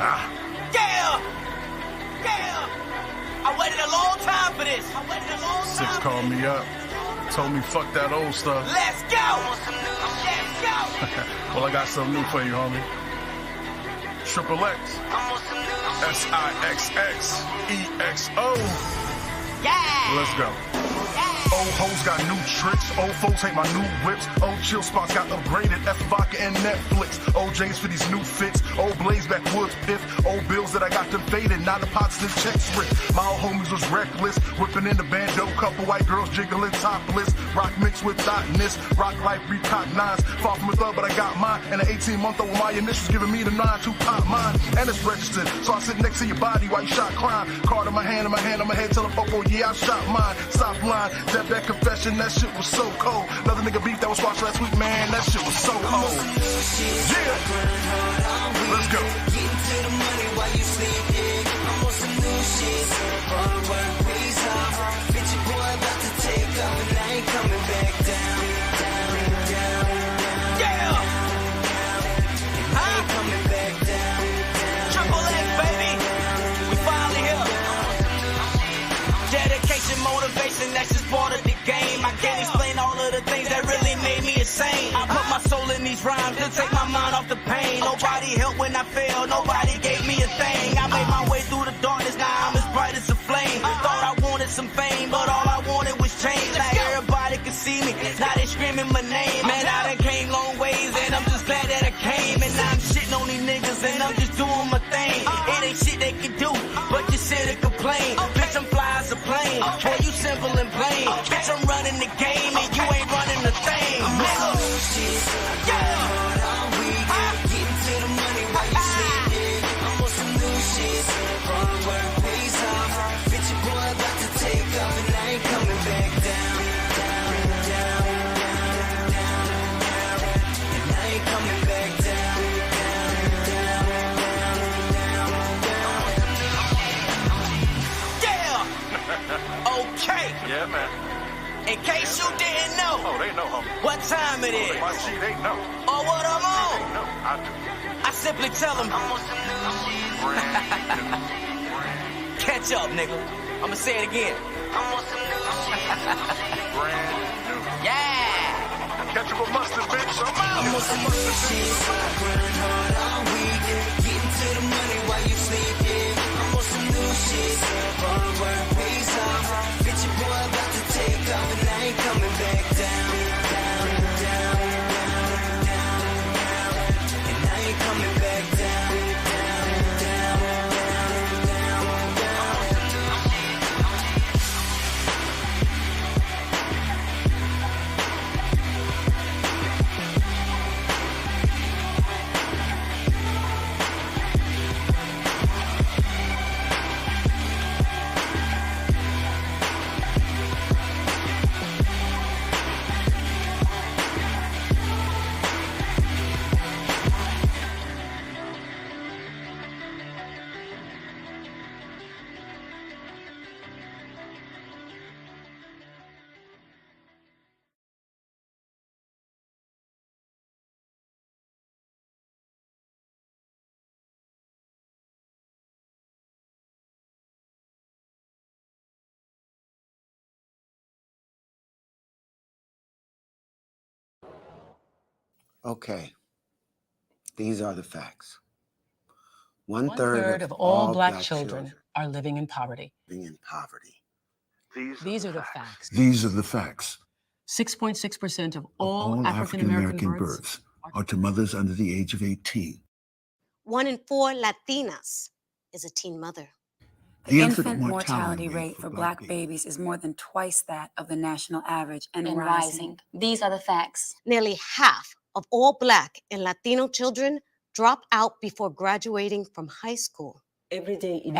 Yeah! Yeah! I waited a long time for this. Six called me up. Told me fuck that old stuff. Let's go! Let's go! Well, I got something new for you, homie. Triple X. SIXXEXO. Yeah! Let's go. Old hoes got new tricks. Old folks hate my new whips. Old chill spots got upgraded. F vodka and Netflix. Old James for these new fits. Old Blaze backwoods piff. Old bills that I got them faded. Now the pots and checks ripped. My old homies was reckless. Whipping in the bando. Couple white girls jiggling topless. Rock mixed with thoughtness. Rock life recognized. Far from a thug, but I got mine. And an 18-month-old my initials giving me the 9 to pop mine. And it's registered. So I sit next to your body while you shot crime. Card in my hand, on my head. Tell the fuck, oh yeah, I shot mine. Stop line. That confession, that shit was so cold. Another nigga beef that was watched last week, man, that shit was so old. Yeah, let's go. Getting to the money while you sleeping. I'm on some new shit. Hard work pays off. Bitch, your boy about to take off, and I ain't coming back down. Yeah! I ain't coming back down. Triple X, baby! We finally here. Dedication, motivation, that's just part of the game. I can't explain all of the things that really made me insane. I put my soul in these rhymes to take my mind off the pain. Nobody helped when I failed, nobody gave me a thing. I made my way through the darkness, now I'm as bright as a flame. Thought I wanted some fame, but all I wanted was change. Now everybody can see me, now they screaming my name. Man, I done came long ways, and I'm just glad that I came. And now I'm shitting on these niggas, and I'm just doing my thing. It ain't shit they can do, but you sit and complain. Bitch, I'm fly as a plane. Boy, you simple and plain. Bitch, I'm running the game, and you ain't running the thing. Nigga. Yeah. Getting to the money while you sleeping. I'm on some new shit. Hard work pays off. Bitch, your boy about to take off, and I ain't coming back down. And I ain't coming back down. Yeah. Okay. Yeah, man. In case you didn't know. Oh, they know, homie. What time it is. My G, they know. Or what I'm on. They know. I do. I simply tell them, catch up, nigga. I'ma say it again. Brand new. Yeah. Ketchup or mustard, bitch. I'm out. I'm on some new shit. Grind hard all week. Getting to the money while you sleeping. I'm on some new shit. Hard work pays off. Bitch, your boy about to take off, and I ain't coming back down. And I ain't coming back down. Okay, these are the facts. One third of all black children are living in poverty. Living in poverty. These are the facts. These are the facts. 6.6% of all All African-American births are to mothers under the age of 18. 1 in 4 Latinas is a teen mother. The infant mortality rate for black babies is more than twice that of the national average and rising. These are the facts. Nearly half of all Black and Latino children drop out before graduating from high school. Every day in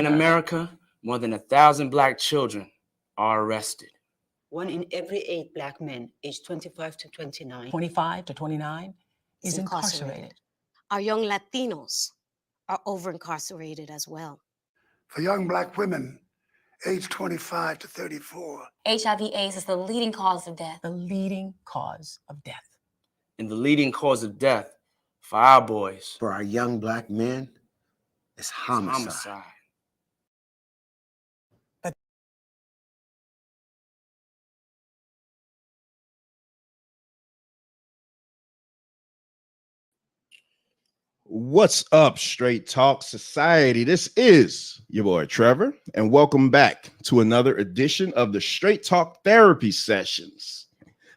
America, more than 1,000 black children are arrested. 1 in every 8 black men aged 25 to 29. 25 to 29 is incarcerated. Our young Latinos are over-incarcerated as well. For young black women aged 25 to 34. HIV/AIDS is the leading cause of death. The leading cause of death. And the leading cause of death for our boys. For our young black men, It's homicide. What's up, Straight Talk Society? This is your boy Trevor, and welcome back to another edition of the Straight Talk Therapy Sessions,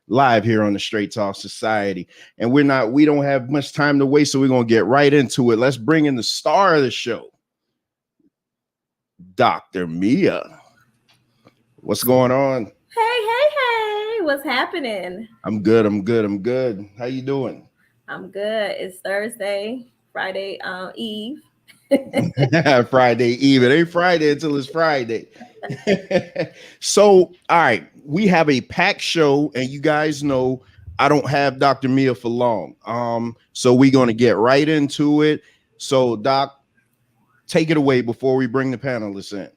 live here on the Straight Talk Society. And we don't have much time to waste, so we're gonna get right into it. Let's bring in the star of the show, Dr. Mia. What's going on? Hey, what's happening? I'm good. How you doing? I'm good. It's Thursday, Friday Eve. Friday Eve. It ain't Friday until it's Friday. So, all right, we have a packed show, and you guys know I don't have Dr. Mia for long. So we're gonna get right into it. So, Doc, take it away before we bring the panelists in.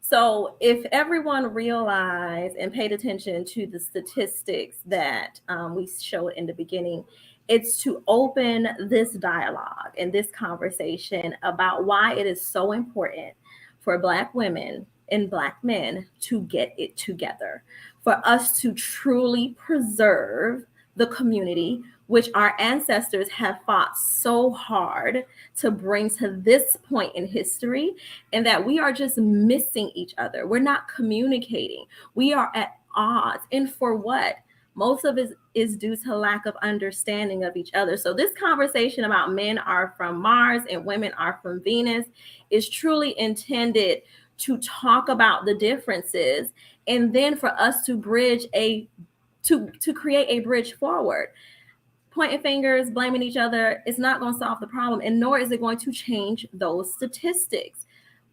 So, if everyone realized and paid attention to the statistics that we showed in the beginning, it's to open this dialogue and this conversation about why it is so important for Black women and Black men to get it together, for us to truly preserve the community which our ancestors have fought so hard to bring to this point in history, and that we are just missing each other. We're not communicating. We are at odds. And for what? Most of it is due to lack of understanding of each other. So this conversation about men are from Mars and women are from Venus is truly intended to talk about the differences, and then for us to bridge to create a bridge forward. Pointing fingers, blaming each other, it's not going to solve the problem, and nor is it going to change those statistics.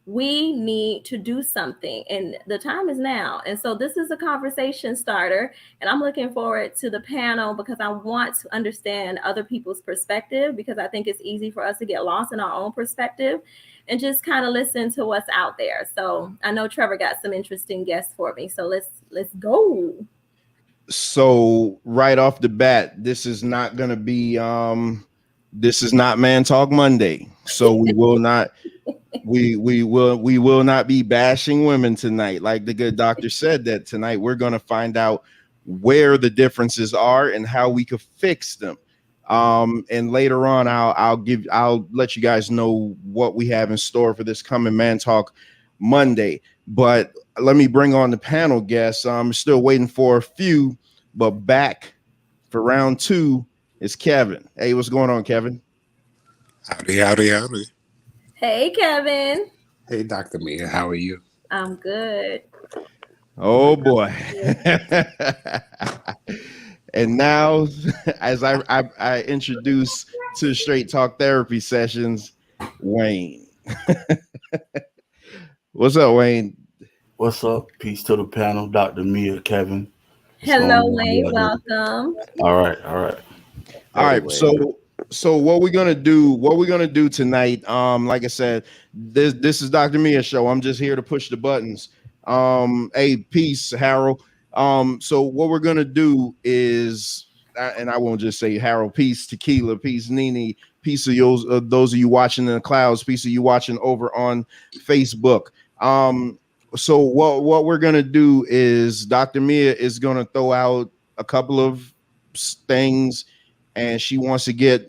We need to do something, and the time is now. And so this is a conversation starter, and I'm looking forward to the panel because I want to understand other people's perspective, because I think it's easy for us to get lost in our own perspective and just kind of listen to what's out there. So I know Trevor got some interesting guests for me, so let's go. So right off the bat, this is not going to be this is not Man Talk Monday. So we will not we will not be bashing women tonight. Like the good doctor said, that tonight we're going to find out where the differences are and how we could fix them. And later on I'll let you guys know what we have in store for this coming Man Talk Monday. But let me bring on the panel guests. I'm still waiting for a few, but back for round two is Kevin. Hey, what's going on, Kevin? Howdy. Hey, Kevin. Hey, Dr. Mia, how are you? I'm good. Oh boy. And now, as I introduce to Straight Talk Therapy Sessions, Wayne. What's up, Wayne? What's up? Peace to the panel, Dr. Mia, Kevin. Hello, Wayne. Welcome. All right. All right. So what we're gonna do tonight, like I said, this is Dr. Mia's show. I'm just here to push the buttons. Hey, peace, Harold. So what we're gonna do is, and I won't just say Harold, peace, Tequila, peace, Nene, peace of those of you watching in the clouds, peace of you watching over on Facebook. So what we're gonna do is Dr. Mia is gonna throw out a couple of things, and she wants to get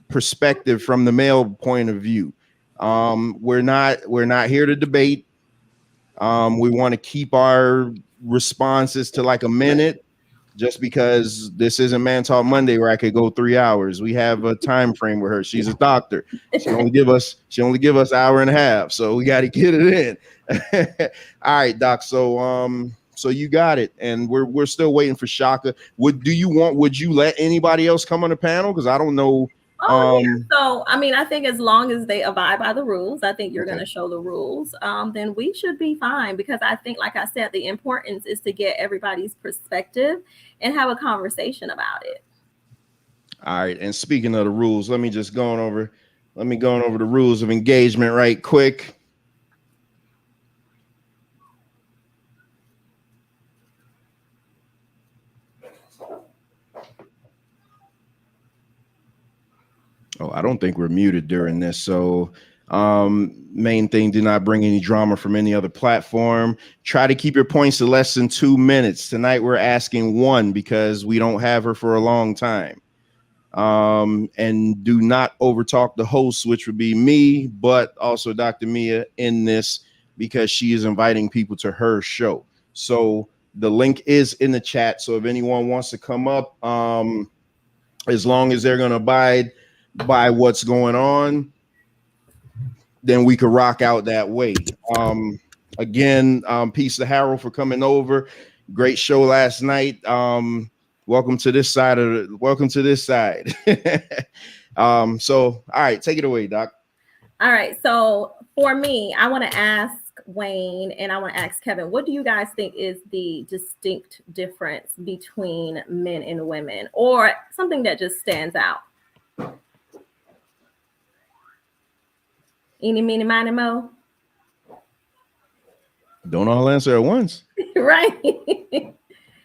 perspective from the male point of view. We're not here to debate. We want to keep our responses to like a minute, just because this isn't Man Talk Monday where I could go 3 hours. We have a time frame with her. She's a doctor. She only give us an hour and a half, so we got to get it in. All right, Doc. So you got it, and we're still waiting for Shaka. Would you let anybody else come on the panel? Because I don't know. Yeah. So I mean, I think as long as they abide by the rules, I think you're going to show the rules. Then we should be fine, because I think, like I said, the importance is to get everybody's perspective and have a conversation about it. All right. And speaking of the rules, let me go on over the rules of engagement right quick. Oh, I don't think we're muted during this. So Main thing, do not bring any drama from any other platform. Try to keep your points to less than 2 minutes. Tonight we're asking 1 because we don't have her for a long time. And do not overtalk the host, which would be me, but also Dr. Mia in this, because she is inviting people to her show. So the link is in the chat. So if anyone wants to come up, as long as they're going to abide by what's going on, then we could rock out that way. Again, peace to Harold for coming over. Great show last night. Welcome to this side. So all right, take it away, Doc. All right. So for me, I want to ask Wayne and I want to ask Kevin, what do you guys think is the distinct difference between men and women, or something that just stands out? Eeny, meeny, miny, mo. Don't all answer at once. Right.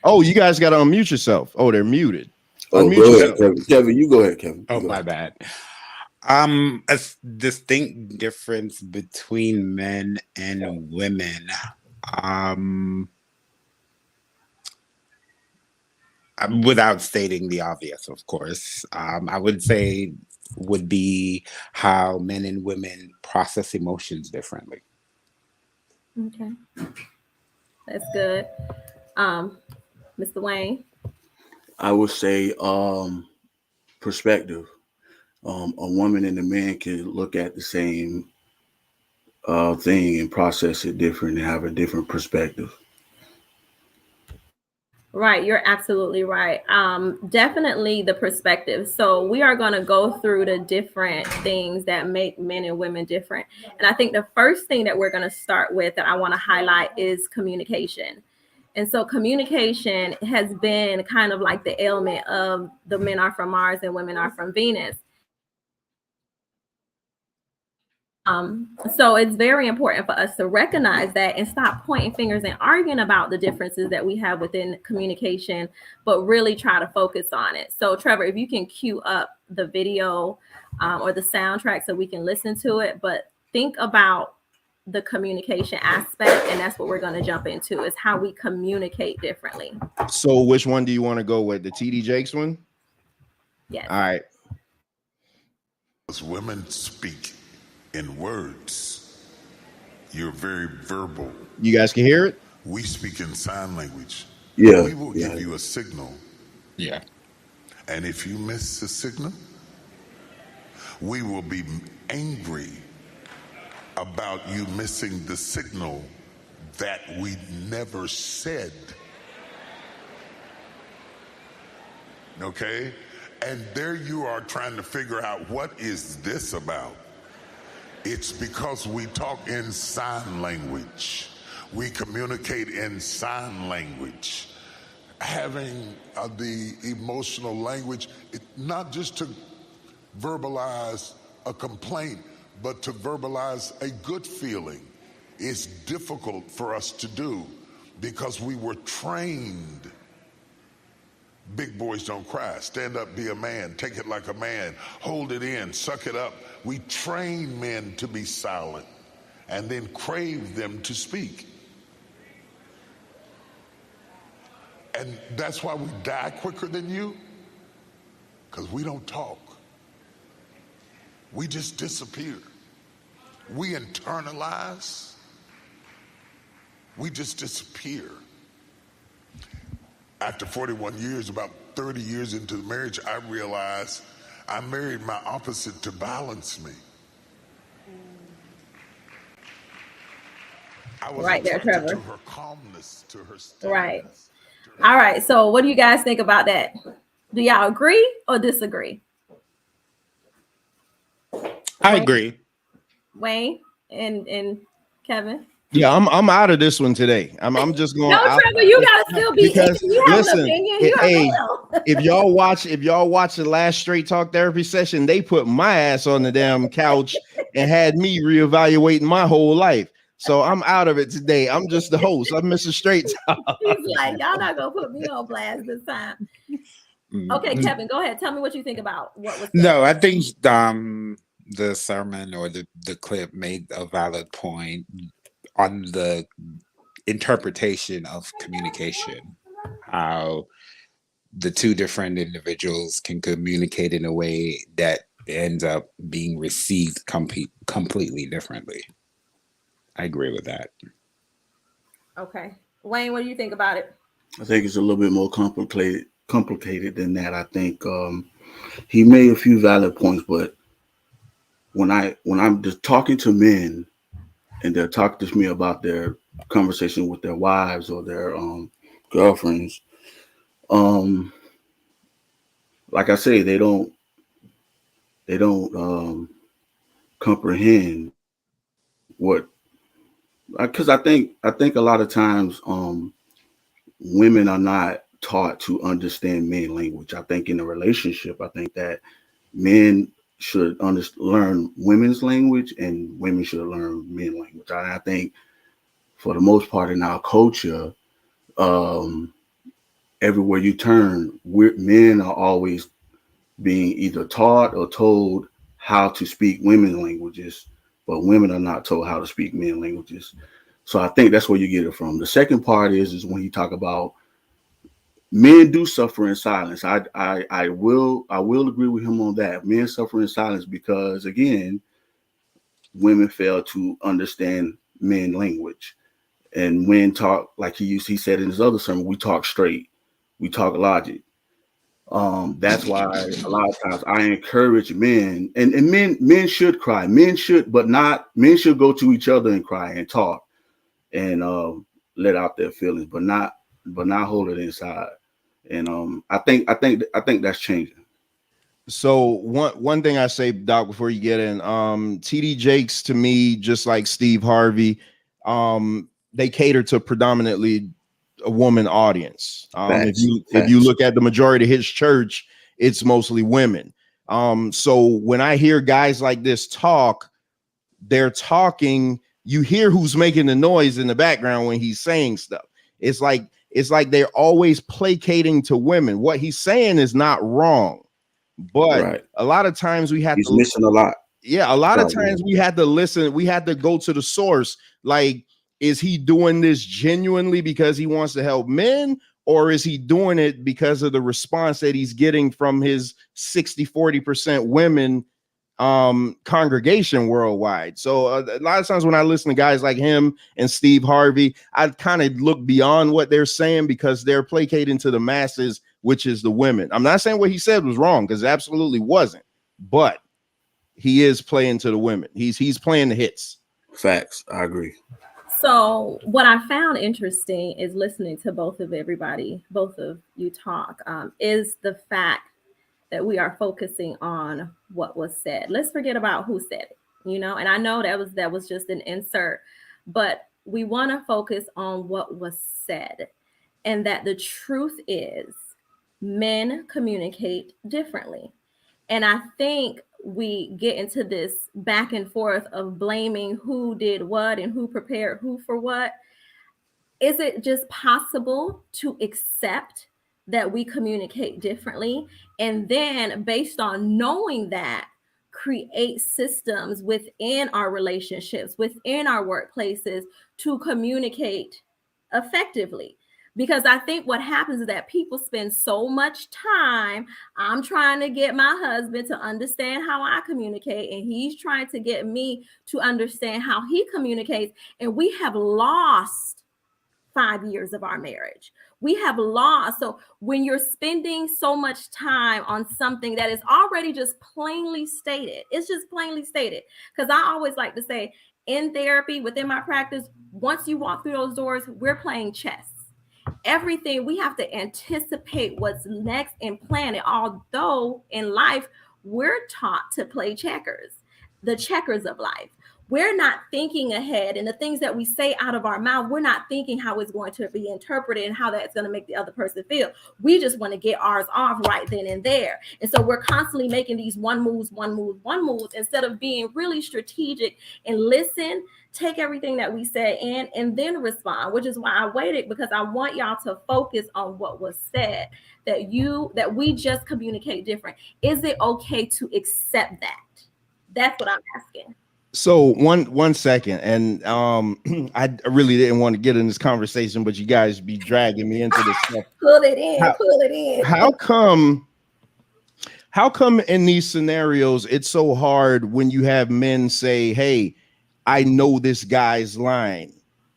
Oh, you guys got to unmute yourself. Oh, they're muted. Oh, Unmute go yourself. ahead, Kevin. You go ahead, Kevin. Oh, my bad. A distinct difference between men and women. Without stating the obvious, of course, I would say would be how men and women process emotions differently. Okay, that's good. Mr. Wayne? I would say perspective. A woman and a man can look at the same thing and process it different and have a different perspective. Right, you're absolutely right. Definitely the perspective. So we are going to go through the different things that make men and women different. And I think the first thing that we're going to start with that I want to highlight is communication. And so communication has been kind of like the ailment of the men are from Mars and women are from Venus. So it's very important for us to recognize that and stop pointing fingers and arguing about the differences that we have within communication, but really try to focus on it. So Trevor, if you can cue up the video or the soundtrack so we can listen to it, but think about the communication aspect, and that's what we're going to jump into, is how we communicate differently. So which one do you want to go with? The TD Jakes one? Yes. All right. As women speak in words, you're very verbal. You guys can hear it? We speak in sign language. Yeah. We will give you a signal. Yeah. And if you miss the signal, we will be angry about you missing the signal that we never said. Okay? And there you are trying to figure out, what is this about? It's because we talk in sign language. We communicate in sign language. Having the emotional language, not just to verbalize a complaint, but to verbalize a good feeling, is difficult for us to do because we were trained. Big boys don't cry. Stand up, be a man. Take it like a man. Hold it in, suck it up. We train men to be silent and then crave them to speak. And that's why we die quicker than you, because we don't talk. We just disappear. We internalize. We just disappear. After 41 years, about 30 years into the marriage, I realized I married my opposite to balance me. I was right there, Trevor. To her calmness, to her stillness. Right. All right. So what do you guys think about that? Do y'all agree or disagree? I agree. Wayne and Kevin? Yeah, I'm out of this one today. I'm just going. No, Trevor, you gotta still be. Because you have listen, an opinion. if y'all watch the last Straight Talk Therapy session, they put my ass on the damn couch and had me reevaluating my whole life. So I'm out of it today. I'm just the host. I'm Mr. Straight Talk. He's like, y'all not gonna put me on blast this time. Okay, Kevin, go ahead. Tell me what you think about what was said. No, I think the sermon or the clip made a valid point on the interpretation of communication, how the two different individuals can communicate in a way that ends up being received completely differently. I agree with that. Okay. Wayne, what do you think about it? I think it's a little bit more complicated than that. I think he made a few valid points, but when I'm just talking to men and they're talking to me about their conversation with their wives or their girlfriends, like I say, they don't comprehend what, because I think a lot of times women are not taught to understand men language. I think in a relationship, I think that men should learn women's language and women should learn men language. I think for the most part in our culture, um, everywhere you turn, men are always being either taught or told how to speak women's languages, but women are not told how to speak men languages. So I think that's where you get it from. The second part is when you talk about men do suffer in silence. I will agree with him on that. Men suffer in silence because again, women fail to understand men language. And men talk like he said in his other sermon, we talk straight, we talk logic. That's why a lot of times I encourage men, and men should cry. Men should go to each other and cry and talk and let out their feelings, but not hold it inside. And I think that's changing. So one thing I say, Doc, before you get in, TD Jakes to me, just like Steve Harvey, they cater to predominantly a woman audience. If Facts. you look at the majority of his church, it's mostly women. So when I hear guys like this talk, they're talking, you hear who's making the noise in the background when he's saying stuff. It's like they're always placating to women. What he's saying is not wrong. But Right. a lot of times we had He's to missing a lot. Yeah, a lot of Right. times we had to listen, we had to go to the source. Like, is he doing this genuinely because he wants to help men, or is he doing it because of the response that he's getting from his 60-40% women congregation worldwide? So a lot of times when I listen to guys like him and Steve Harvey, I kind of look beyond what they're saying because they're placating to the masses, which is the women. I'm not saying what he said was wrong, because it absolutely wasn't, but he is playing to the women. He's playing the hits. Facts. I agree. So what I found interesting is listening to both of you talk, is the fact that we are focusing on what was said. Let's forget about who said it, and I know that was just an insert, but we want to focus on what was said, and that the truth is men communicate differently. And I think we get into this back and forth of blaming who did what and who prepared who for what. Is it just possible to accept that we communicate differently, and then based on knowing that, create systems within our relationships, within our workplaces, to communicate effectively? Because I think what happens is that people spend so much time, I'm trying to get my husband to understand how I communicate, and he's trying to get me to understand how he communicates, and we have lost 5 years of our marriage. We have lost. So when you're spending so much time on something that is already just plainly stated, it's just plainly stated. Because I always like to say, in therapy, within my practice, once you walk through those doors, we're playing chess. Everything, we have to anticipate what's next and plan it. Although in life, we're taught to play checkers, the checkers of life. We're not thinking ahead, and the things that we say out of our mouth, we're not thinking how it's going to be interpreted and how that's going to make the other person feel. We just want to get ours off right then and there. And so we're constantly making these one moves instead of being really strategic and listen, take everything that we say in, and then respond, which is why I waited, because I want y'all to focus on what was said, that we just communicate different. Is it okay to accept that? That's what I'm asking. So one second, and I really didn't want to get in this conversation, but you guys be dragging me into this stuff. Pull it in, How, pull it in. how come in these scenarios it's so hard when you have men say, "Hey, I know this guy's lying.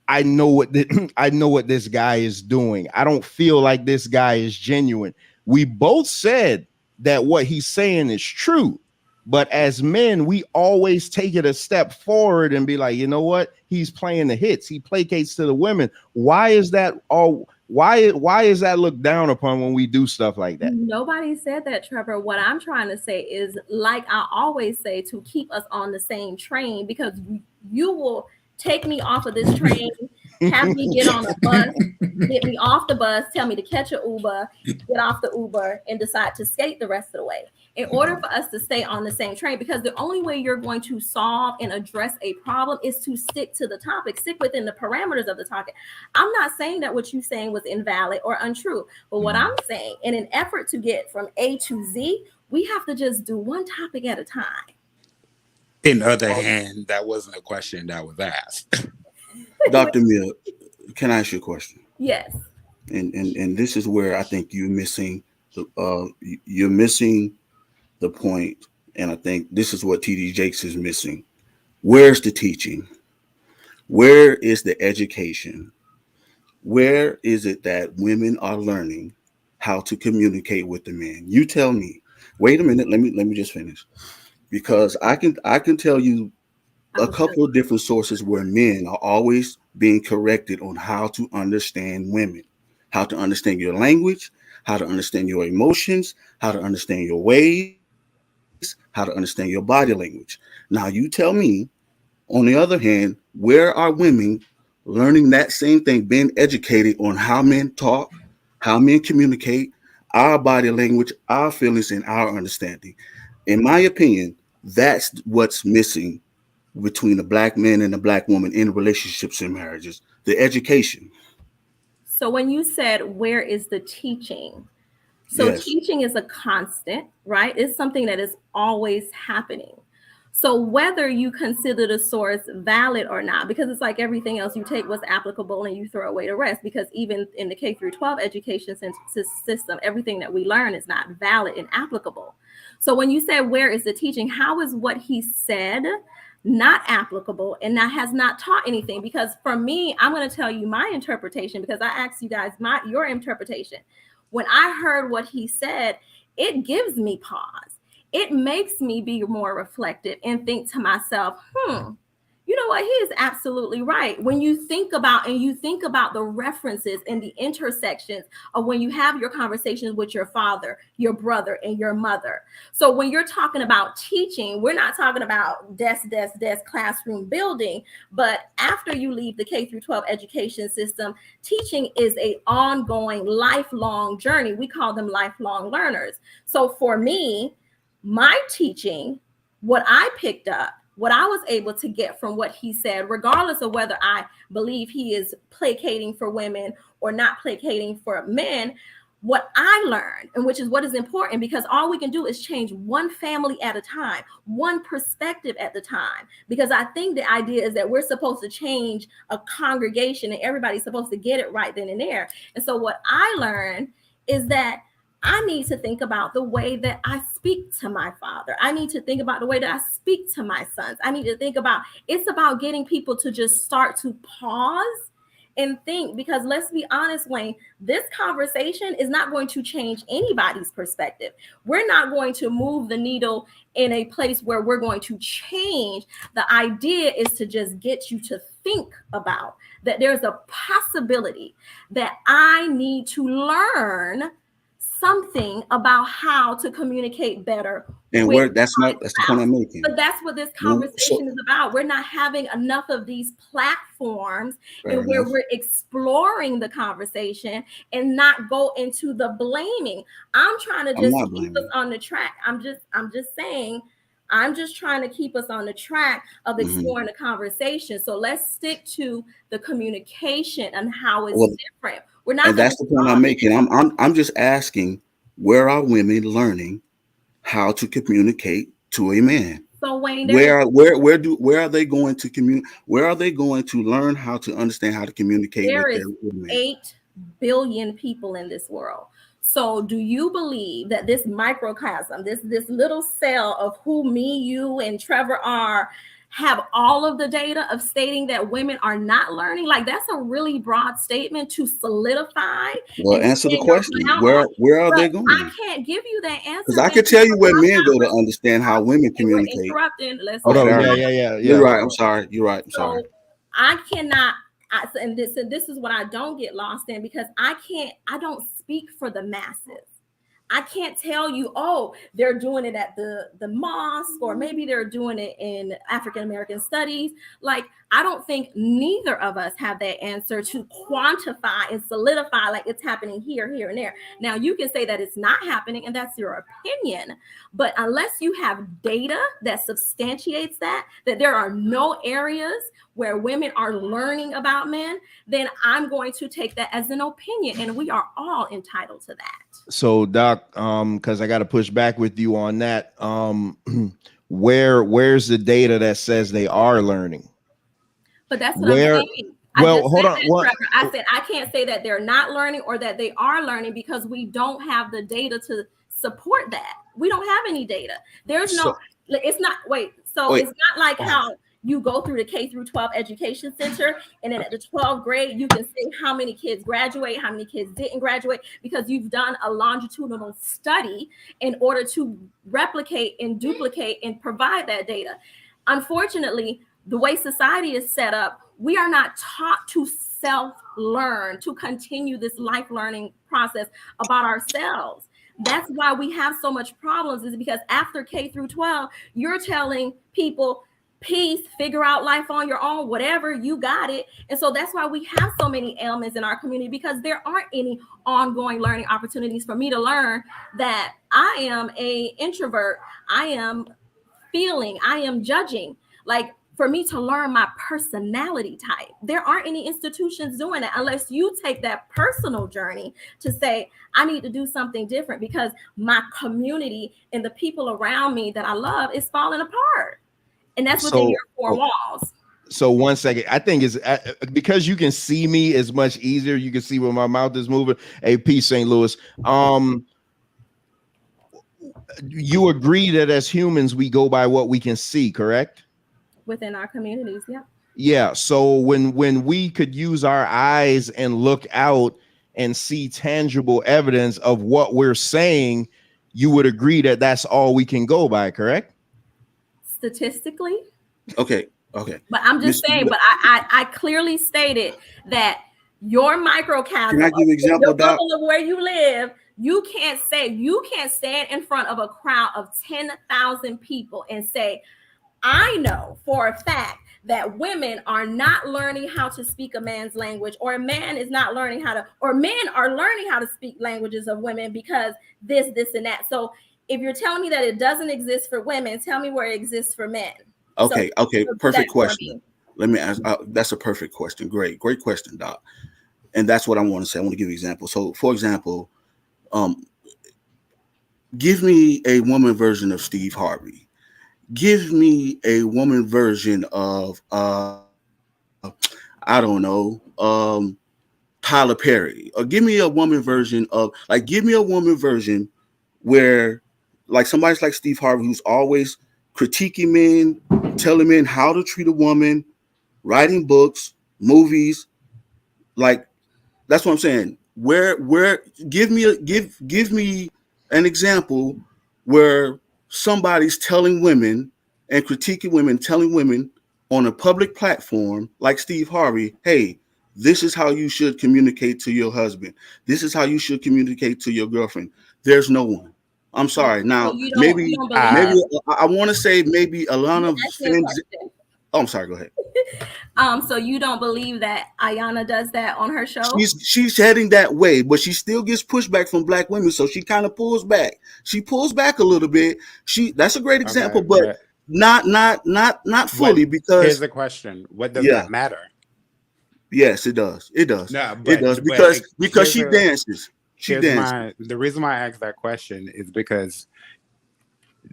I know what I know what this guy is doing. I don't feel like this guy is genuine." We both said that what he's saying is true. But as men, we always take it a step forward and be like, you know what? He's playing the hits. He placates to the women. Why is that all? Why is that looked down upon when we do stuff like that? Nobody said that, Trevor. What I'm trying to say is, like I always say, to keep us on the same train, because you will take me off of this train, have me get on a bus, get me off the bus, tell me to catch an Uber, get off the Uber, and decide to skate the rest of the way. In order for us to stay on the same train, because the only way you're going to solve and address a problem is to stick to the topic, stick within the parameters of the topic. I'm not saying that what you're saying was invalid or untrue, but what I'm saying, in an effort to get from A to Z, we have to just do one topic at a time. In other hand, that wasn't a question that was asked. Dr. Mia, can I ask you a question? Yes. And this is where I think you're missing the point, and I think this is what TD Jakes is missing. Where's the teaching? Where is the education? Where is it that women are learning how to communicate with the men? You tell me. Wait a minute, let me just finish. Because I can tell you a couple of different sources where men are always being corrected on how to understand women, how to understand your language, how to understand your emotions, how to understand your ways, how to understand your body language. Now, you tell me, on the other hand, where are women learning that same thing, being educated on how men talk, how men communicate, our body language, our feelings, and our understanding? In my opinion, that's what's missing between the black man and the black woman in relationships and marriages, the education. So when you said, where is the teaching? So Yes. teaching is a constant, right? It's something that is always happening. So whether you consider the source valid or not, because it's like everything else, you take what's applicable and you throw away the rest, because even in the K through 12 education system, everything that we learn is not valid and applicable. So when you say, where is the teaching, how is what he said not applicable and that has not taught anything? Because for me, I'm going to tell you my interpretation, because I asked you guys your interpretation. When I heard what he said, it gives me pause. It makes me be more reflective and think to myself, you know what? He is absolutely right. When you think about the references and the intersections of when you have your conversations with your father, your brother, and your mother. So when you're talking about teaching, we're not talking about desk, classroom building, but after you leave the K through 12 education system, teaching is an ongoing, lifelong journey. We call them lifelong learners. So for me, my teaching, what I picked up, what I was able to get from what he said, regardless of whether I believe he is placating for women or not placating for men, what I learned, and which is what is important, because all we can do is change one family at a time, one perspective at the time. Because I think the idea is that we're supposed to change a congregation and everybody's supposed to get it right then and there. And so what I learned is that I need to think about the way that I speak to my father. I need to think about the way that I speak to my sons. I need to think about, it's about getting people to just start to pause and think, because let's be honest, Wayne, this conversation is not going to change anybody's perspective. We're not going to move the needle in a place where we're going to change. The idea is to just get you to think about that there's a possibility that I need to learn something about how to communicate better. And where that's the point I'm making. But that's what this conversation is about. We're not having enough of these platforms and where we're exploring the conversation and not go into the blaming. I'm trying to just keep us on the track. I'm just saying, I'm just trying to keep us on the track of exploring the conversation. So let's stick to the communication and how it's different. We're not. And that's the point I'm making. I'm just asking, where are women learning how to communicate to a man? So Wayne, where are they going to communicate? Where are they going to learn how to understand how to communicate there with is their women? 8 billion people in this world. So do you believe that this microcosm, this little cell of who me, you, and Trevor are, have all of the data of stating that women are not learning? Like, that's a really broad statement to solidify Well, and answer the stand your question. ground on. Where are But they I going? can't give you that Because answer, I man, could tell you because where I'm men not go to understand how women and we're communicate. interrupting. Let's Hold let on. Fair enough. Yeah. You're right. I'm sorry. You're right. I'm sorry. So I cannot. And this is what I don't get lost in, because I don't speak for the masses. I can't tell you, oh, they're doing it at the mosque, or maybe they're doing it in African American studies. Like, I don't think neither of us have that answer to quantify and solidify like it's happening here, here, and there. Now, you can say that it's not happening, and that's your opinion. But unless you have data that substantiates that there are no areas where women are learning about men, then I'm going to take that as an opinion, and we are all entitled to that. So Doc, because I got to push back with you on that. Where's the data that says they are learning? But that's what I'm Where? saying. Well, I just hold said on. that, What? Trevor. I said I can't say that they're not learning or that they are learning, because we don't have the data to support that. We don't have any data. There's no. So, It's not. Wait. So Wait. it's not like how you go through the K through 12 education center, and then at the 12th grade you can say how many kids graduate, how many kids didn't graduate, because you've done a longitudinal study in order to replicate and duplicate and provide that data. Unfortunately, the way society is set up, we are not taught to self-learn, to continue this life learning process about ourselves. That's why we have so much problems, is because after K through 12, you're telling people, peace, figure out life on your own, whatever, you got it. And so that's why we have so many ailments in our community, because there aren't any ongoing learning opportunities for me to learn that I am a introvert, I am feeling, I am judging. Like, for me to learn my personality type, there aren't any institutions doing that unless you take that personal journey to say, I need to do something different because my community and the people around me that I love is falling apart. And that's within your four walls. So 1 second, I think it's because you can see me is much easier. You can see where my mouth is moving. Hey, peace, St. Louis. You agree that as humans we go by what we can see, correct? Within our communities, yeah. Yeah. So when we could use our eyes and look out and see tangible evidence of what we're saying, you would agree that that's all we can go by, correct? Statistically. Okay. But I'm just saying, but I clearly stated that your microcosm, Can I give an example, your Doc? bubble of where you live, you can't stand in front of a crowd of 10,000 people and say, I know for a fact that women are not learning how to speak a man's language, or a man is not learning how to, or men are learning how to speak languages of women because this, and that. So if you're telling me that it doesn't exist for women, tell me where it exists for men. Okay. So Perfect question. Let me ask. That's a perfect question. Great question, Doc. And that's what I want to say. I want to give you an example. So, for example, give me a woman version of Steve Harvey. Give me a woman version of I don't know, Tyler Perry, or give me a woman version of where, like, somebody's like Steve Harvey, who's always critiquing men, telling men how to treat a woman, writing books, movies. Like, that's what I'm saying. Where give me an example where somebody's telling women and critiquing women, telling women on a public platform like Steve Harvey, hey, this is how you should communicate to your husband. This is how you should communicate to your girlfriend. There's no one. I'm sorry. Now, you maybe don't believe I want to say maybe Alana. Ask me a question. Oh, I'm sorry. Go ahead. So you don't believe that Ayanna does that on her show? She's heading that way, but she still gets pushback from black women, so she kind of pulls back. She pulls back a little bit. That's a great example, but not fully, because here's the question: what does that matter? Yes, it does. It does. No, it does because she dances. She dances. The reason why I asked that question is because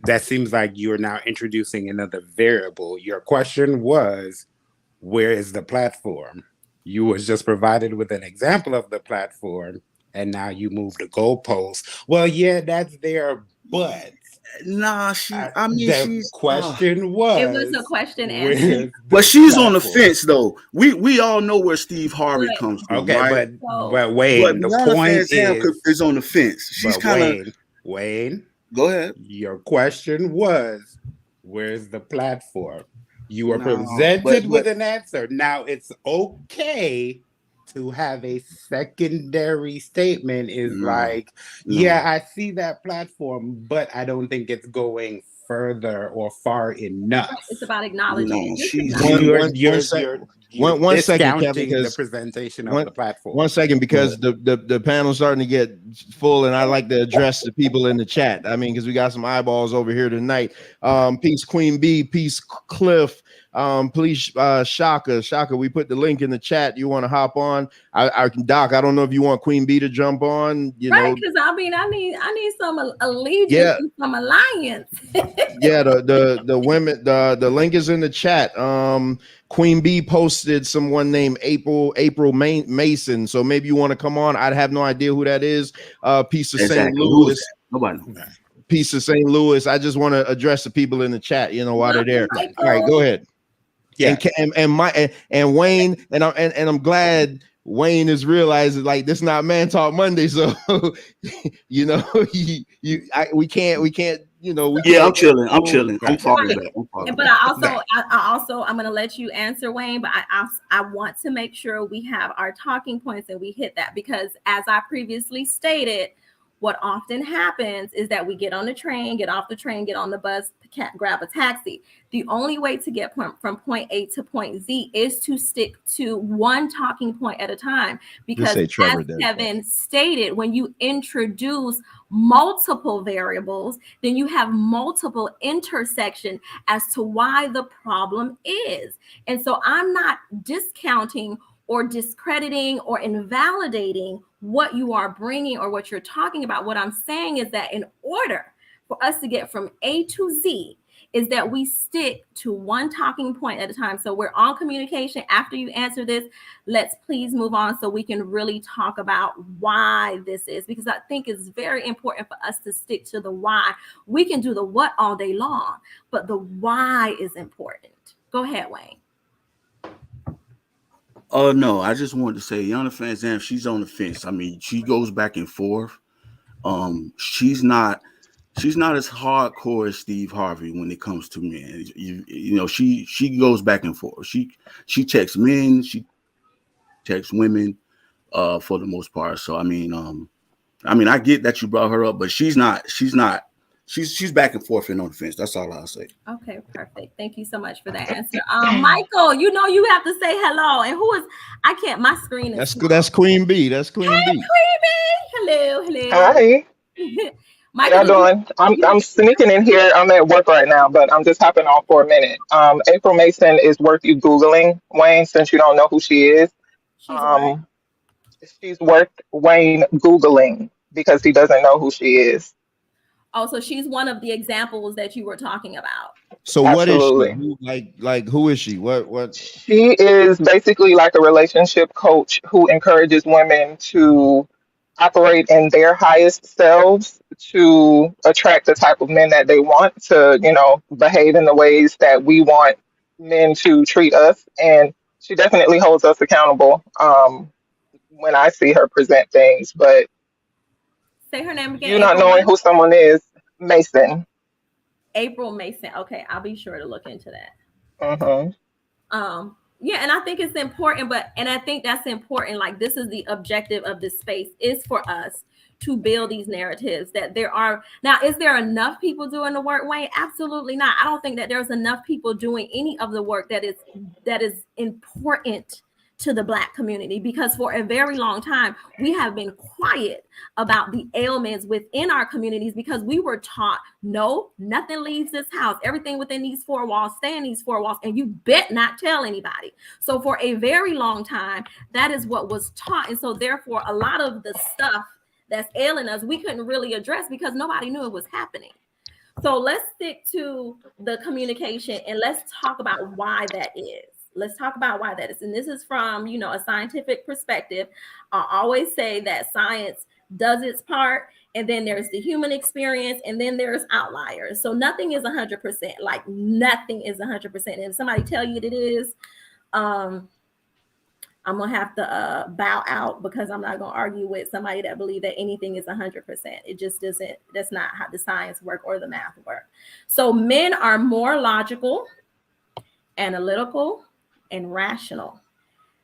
that seems like you're now introducing another variable. Your question was, where is the platform? You was just provided with an example of the platform, and now you move the goalpost. Well, yeah, that's there, but nah, I mean, the question was, it was a question answer. But she's on the fence, though. We all know where Steve Harvey comes from, okay, right? but Wayne, the point is on the fence. She's kind of Wayne. Go ahead. Your question was, where's the platform? You were No, presented with an answer. Now it's okay to have a secondary statement is like, yeah, I see that platform, but I don't think it's going further or far enough. Right. It's about acknowledging. You're one second, Kevin, discounting because the presentation of the platform. 1 second, because the panel's starting to get full, and I like to address the people in the chat. I mean, because we got some eyeballs over here tonight. Peace, Queen B. Peace, Cliff. Please, Shaka, we put the link in the chat. You want to hop on? Doc, I don't know if you want Queen B to jump on. You know, because I mean, I need some allegiance and some alliance. Yeah, the women, the link is in the chat. Queen B posted someone named April Mason, so maybe you want to come on. I have no idea who that is. Piece of St. Louis. Nobody. Piece of St. Louis. I just want to address the people in the chat, you know, while they're there. All right, go ahead. Yeah, and Wayne, and I'm glad Wayne is realizing like this is not Man Talk Monday, so you know we can't. You know, I'm chilling. I'm falling back. But I'm going to let you answer, Wayne. But I want to make sure we have our talking points and we hit that, because as I previously stated, what often happens is that we get on the train, get off the train, get on the bus, grab a taxi. The only way to get from point A to point Z is to stick to one talking point at a time. Because as Kevin stated, when you introduce multiple variables, then you have multiple intersection as to why the problem is. And so I'm not discounting or discrediting or invalidating what you are bringing or what you're talking about. What I'm saying is that in order for us to get from A to Z, is that we stick to one talking point at a time. So we're on communication. After you answer this, let's please move on so we can really talk about why this is, because I think it's very important for us to stick to the why. We can do the what all day long, but the why is important. Go ahead, Wayne. Oh no, I just wanted to say, Yana Van Zandt, she's on the fence. I mean, she goes back and forth. She's not as hardcore as Steve Harvey when it comes to men. You know, she goes back and forth. She checks men, she checks women, for the most part. So I mean, I get that you brought her up, but she's back and forth and on the fence. That's all I'll say. Okay, perfect. Thank you so much for that answer. Michael, you know you have to say hello. And who is? I can't. My screen is. That's Queen B. That's Queen B. Queen B. Hello. Hi. Michael, how y'all doing? I'm sneaking in here. I'm at work right now, but I'm just hopping on for a minute. April Mason is worth you Googling, Wayne, since you don't know who she is. She's worth Wayne Googling because he doesn't know who she is. Oh, so she's one of the examples that you were talking about. So Absolutely. What is she? Who is she? What? She is basically like a relationship coach who encourages women to operate in their highest selves to attract the type of men that they want, to, you know, behave in the ways that we want men to treat us. And she definitely holds us accountable when I see her present things. But say her name again. You not knowing who someone is, Mason. April Mason. Okay, I'll be sure to look into that. Mm-hmm. Yeah, and I think it's important, and I think that's important. Like, this is the objective of this space, is for us to build these narratives that there are. Now, is there enough people doing the work, Wayne? Absolutely not. I don't think that there's enough people doing any of the work that is important to the Black community, because for a very long time we have been quiet about the ailments within our communities, because we were taught, no, nothing leaves this house, everything within these four walls, stay in these four walls, and you bet not tell anybody. So for a very long time, that is what was taught. And so therefore a lot of the stuff that's ailing us, we couldn't really address because nobody knew it was happening. So let's stick to the communication and let's talk about why that is. Let's talk about why that is. And this is from, a scientific perspective. I always say that science does its part, and then there's the human experience, and then there's outliers. So nothing is 100%. Like nothing is 100%. And if somebody tell you it is, I'm gonna have to bow out, because I'm not gonna argue with somebody that believe that anything is 100%. It just doesn't. That's not how the science work or the math work. So men are more logical, analytical, and rational.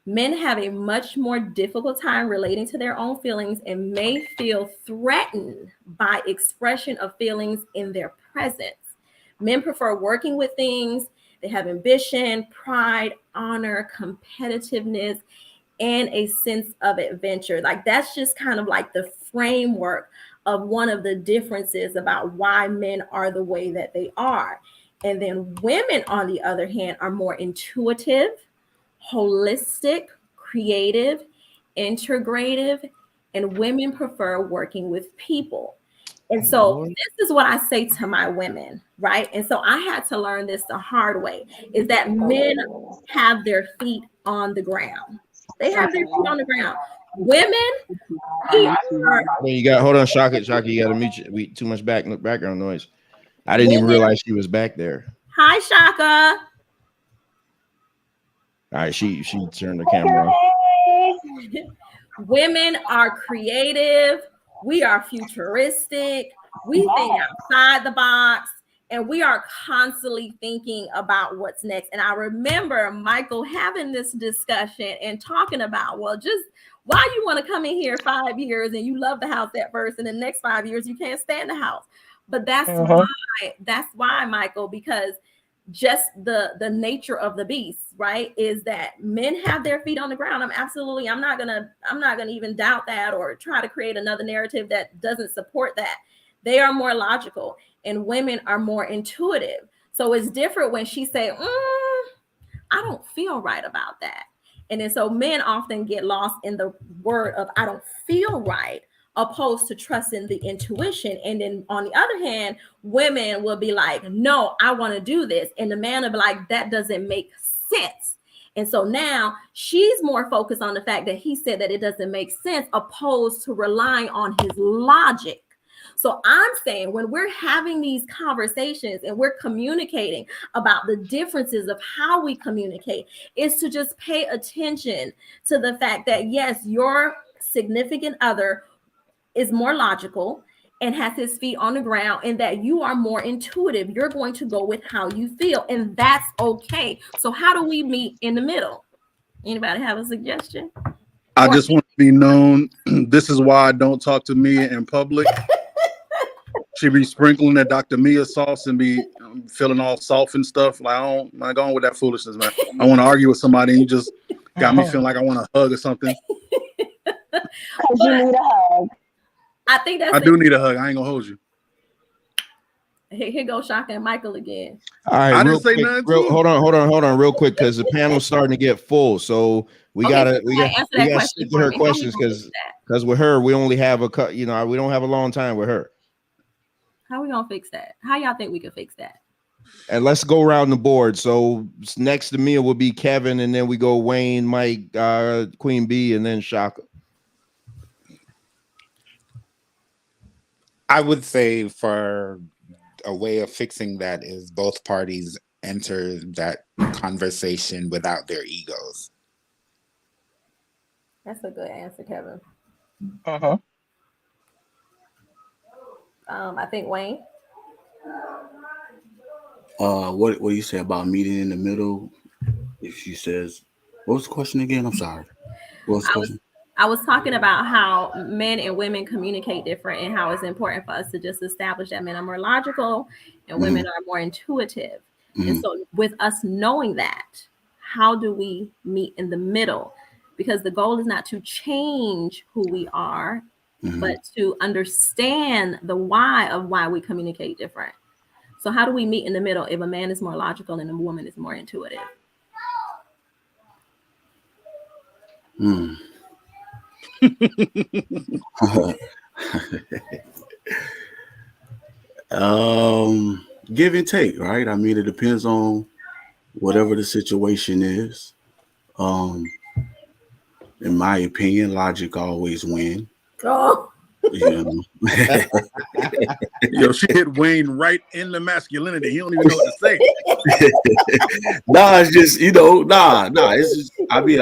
Men have a much more difficult time relating to their own feelings and may feel threatened by expression of feelings in their presence. Men prefer working with things. They have ambition, pride, honor, competitiveness, and a sense of adventure. Like that's just kind of like the framework of one of the differences about why men are the way that they are. And then women, on the other hand, are more intuitive, holistic, creative, integrative, and women prefer working with people. And so this is what I say to my women, right? And so I had to learn this the hard way, is that men have their feet on the ground. They have their feet on the ground. Women, we are. You got hold on, Shaka, you got to mute you. Too much background noise. I didn't even Women, realize she was back there. Hi, Shaka. All right, she turned the camera off. Women are creative. We are futuristic. We think outside the box, and we are constantly thinking about what's next. And I remember Michael having this discussion and talking about, well, just why you want to come in here 5 years and you love the house at first, and the next 5 years you can't stand the house. But that's why, Michael, because just the nature of the beast, right, is that men have their feet on the ground. I'm not gonna even doubt that or try to create another narrative that doesn't support that. They are more logical, and women are more intuitive. So it's different when she say, I don't feel right about that. And then so men often get lost in the word of I don't feel right, opposed to trusting the intuition. And then on the other hand, women will be like, no, I want to do this. And the man will be like, that doesn't make sense. And so now she's more focused on the fact that he said that it doesn't make sense, opposed to relying on his logic. So I'm saying when we're having these conversations and we're communicating about the differences of how we communicate, is to just pay attention to the fact that, yes, your significant other is more logical and has his feet on the ground, and that you are more intuitive. You're going to go with how you feel, and that's okay. So how do we meet in the middle? Anybody have a suggestion? I just want to be known. This is why I don't talk to Mia in public. She be sprinkling that Dr. Mia sauce and be feeling all soft and stuff. Like I'm not going with that foolishness, man. I want to argue with somebody, and you just got me feeling like I want a hug or something. Because you need a hug. I think that's. I do need a hug. I ain't gonna hold you. Here go Shaka and Michael again. All right, hold on, real quick, because the panel's starting to get full. So we gotta stick to her questions, because with her we only have we don't have a long time with her. How we gonna fix that? How y'all think we could fix that? And let's go around the board. So next to me will be Kevin, and then we go Wayne, Mike, Queen B, and then Shaka. I would say for a way of fixing that is both parties enter that conversation without their egos. That's a good answer, Kevin. I think Wayne. What do you say about meeting in the middle? If she says, what was the question again? I'm sorry. What was the question? I was talking about how men and women communicate different, and how it's important for us to just establish that men are more logical and women are more intuitive. And so with us knowing that, how do we meet in the middle? Because the goal is not to change who we are, but to understand the why of why we communicate different. So how do we meet in the middle if a man is more logical and a woman is more intuitive? Give and take, right? I mean, it depends on whatever the situation is. Um, in my opinion, logic always win. Oh. You know. Yo, she hit Wayne right in the masculinity. He don't even know what to say. Nah, it's just nah. It's just. I mean,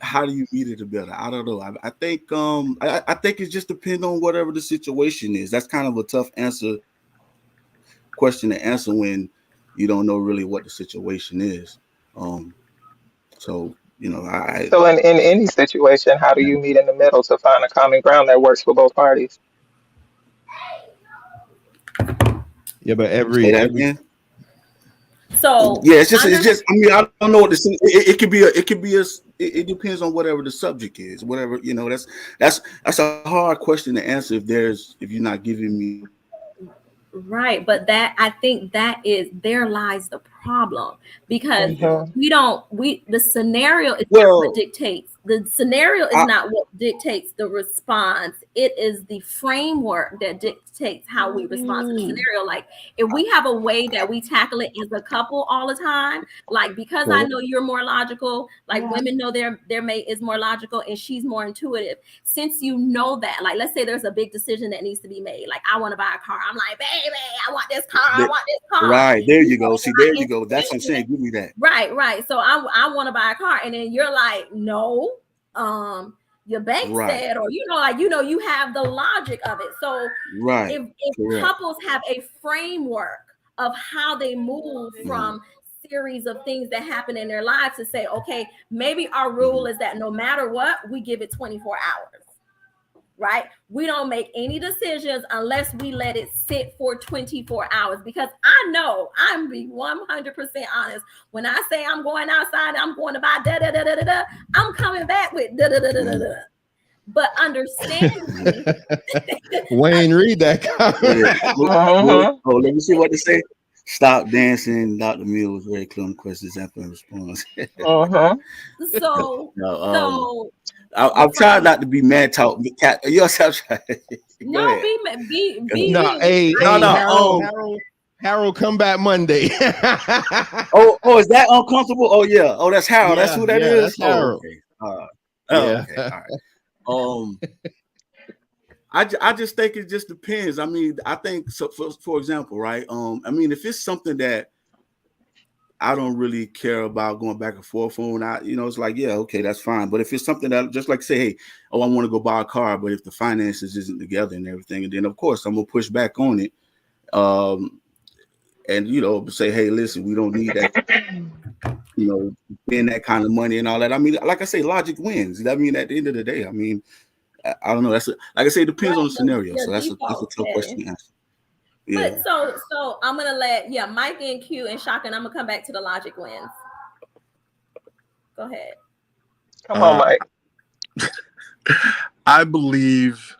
how do you meet it better? I don't know. I think I think it just depends on whatever the situation is. That's kind of a tough question to answer when you don't know really what the situation is. So So in any situation, how do you meet in the middle to find a common ground that works for both parties? Yeah, but say that again. So Yeah, it's just. I mean, I don't know what this. It could be it depends on whatever the subject is. Whatever that's a hard question to answer if you're not giving me. Right, but I think there lies the problem, because Mhm. the scenario is not what dictates. The scenario is not what dictates the response. It is the framework that dictates how we respond to the scenario. Like, if we have a way that we tackle it as a couple all the time, like, because I know you're more logical, like women know their mate is more logical and she's more intuitive. Since you know that, like, let's say there's a big decision that needs to be made. Like, I want to buy a car. I'm like, baby, I want this car. I want this car. Right, there you go. See, there you go. That's what I'm saying. Give me that. Right. So I want to buy a car, and then you're like, no, your bank said, or you have the logic of it. So if couples have a framework of how they move from series of things that happen in their lives, to say, okay, maybe our rule is that no matter what, we give it 24 hours. Right? We don't make any decisions unless we let it sit for 24 hours, because I know, I'm being 100% honest. When I say I'm going outside, I'm going to buy I'm coming back with But understand me. Wayne, read that comment. Oh, let me see what to say. Stop dancing. Dr. Mill was very clear on questions after response. So I'm trying not to be mad talk. You also trying. No, be no, Harold, come back Monday. oh, is that uncomfortable? Oh yeah. Oh, that's Harold. That's who that is. That's Harold. Okay. All right. I just think it just depends. I mean, I think so. For example, right? I mean, if it's something that I don't really care about going back and forth on, it's like, yeah, okay, that's fine. But if it's something that, just like say, hey, I want to go buy a car, but if the finances isn't together and everything, and then of course I'm gonna push back on it, and say, hey, listen, we don't need that, spend that kind of money and all that. I mean, like I say, logic wins. I mean, at the end of the day, I mean, I don't know. Like I say, it depends on the scenario. So that's a tough question to answer. Yeah. But so I'm gonna let Mike and Q and Shaka, and I'm gonna come back to the logic wins. Go ahead. Come on, Mike. I believe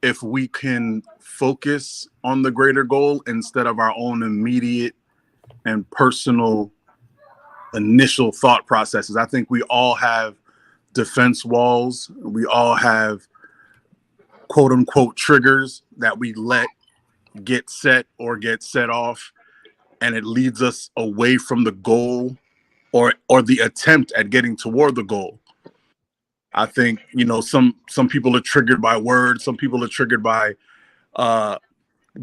if we can focus on the greater goal instead of our own immediate and personal initial thought processes, I think we all have defense walls. We all have quote unquote triggers that we let get set or get set off, and it leads us away from the goal or the attempt at getting toward the goal. I think some people are triggered by words, some people are triggered by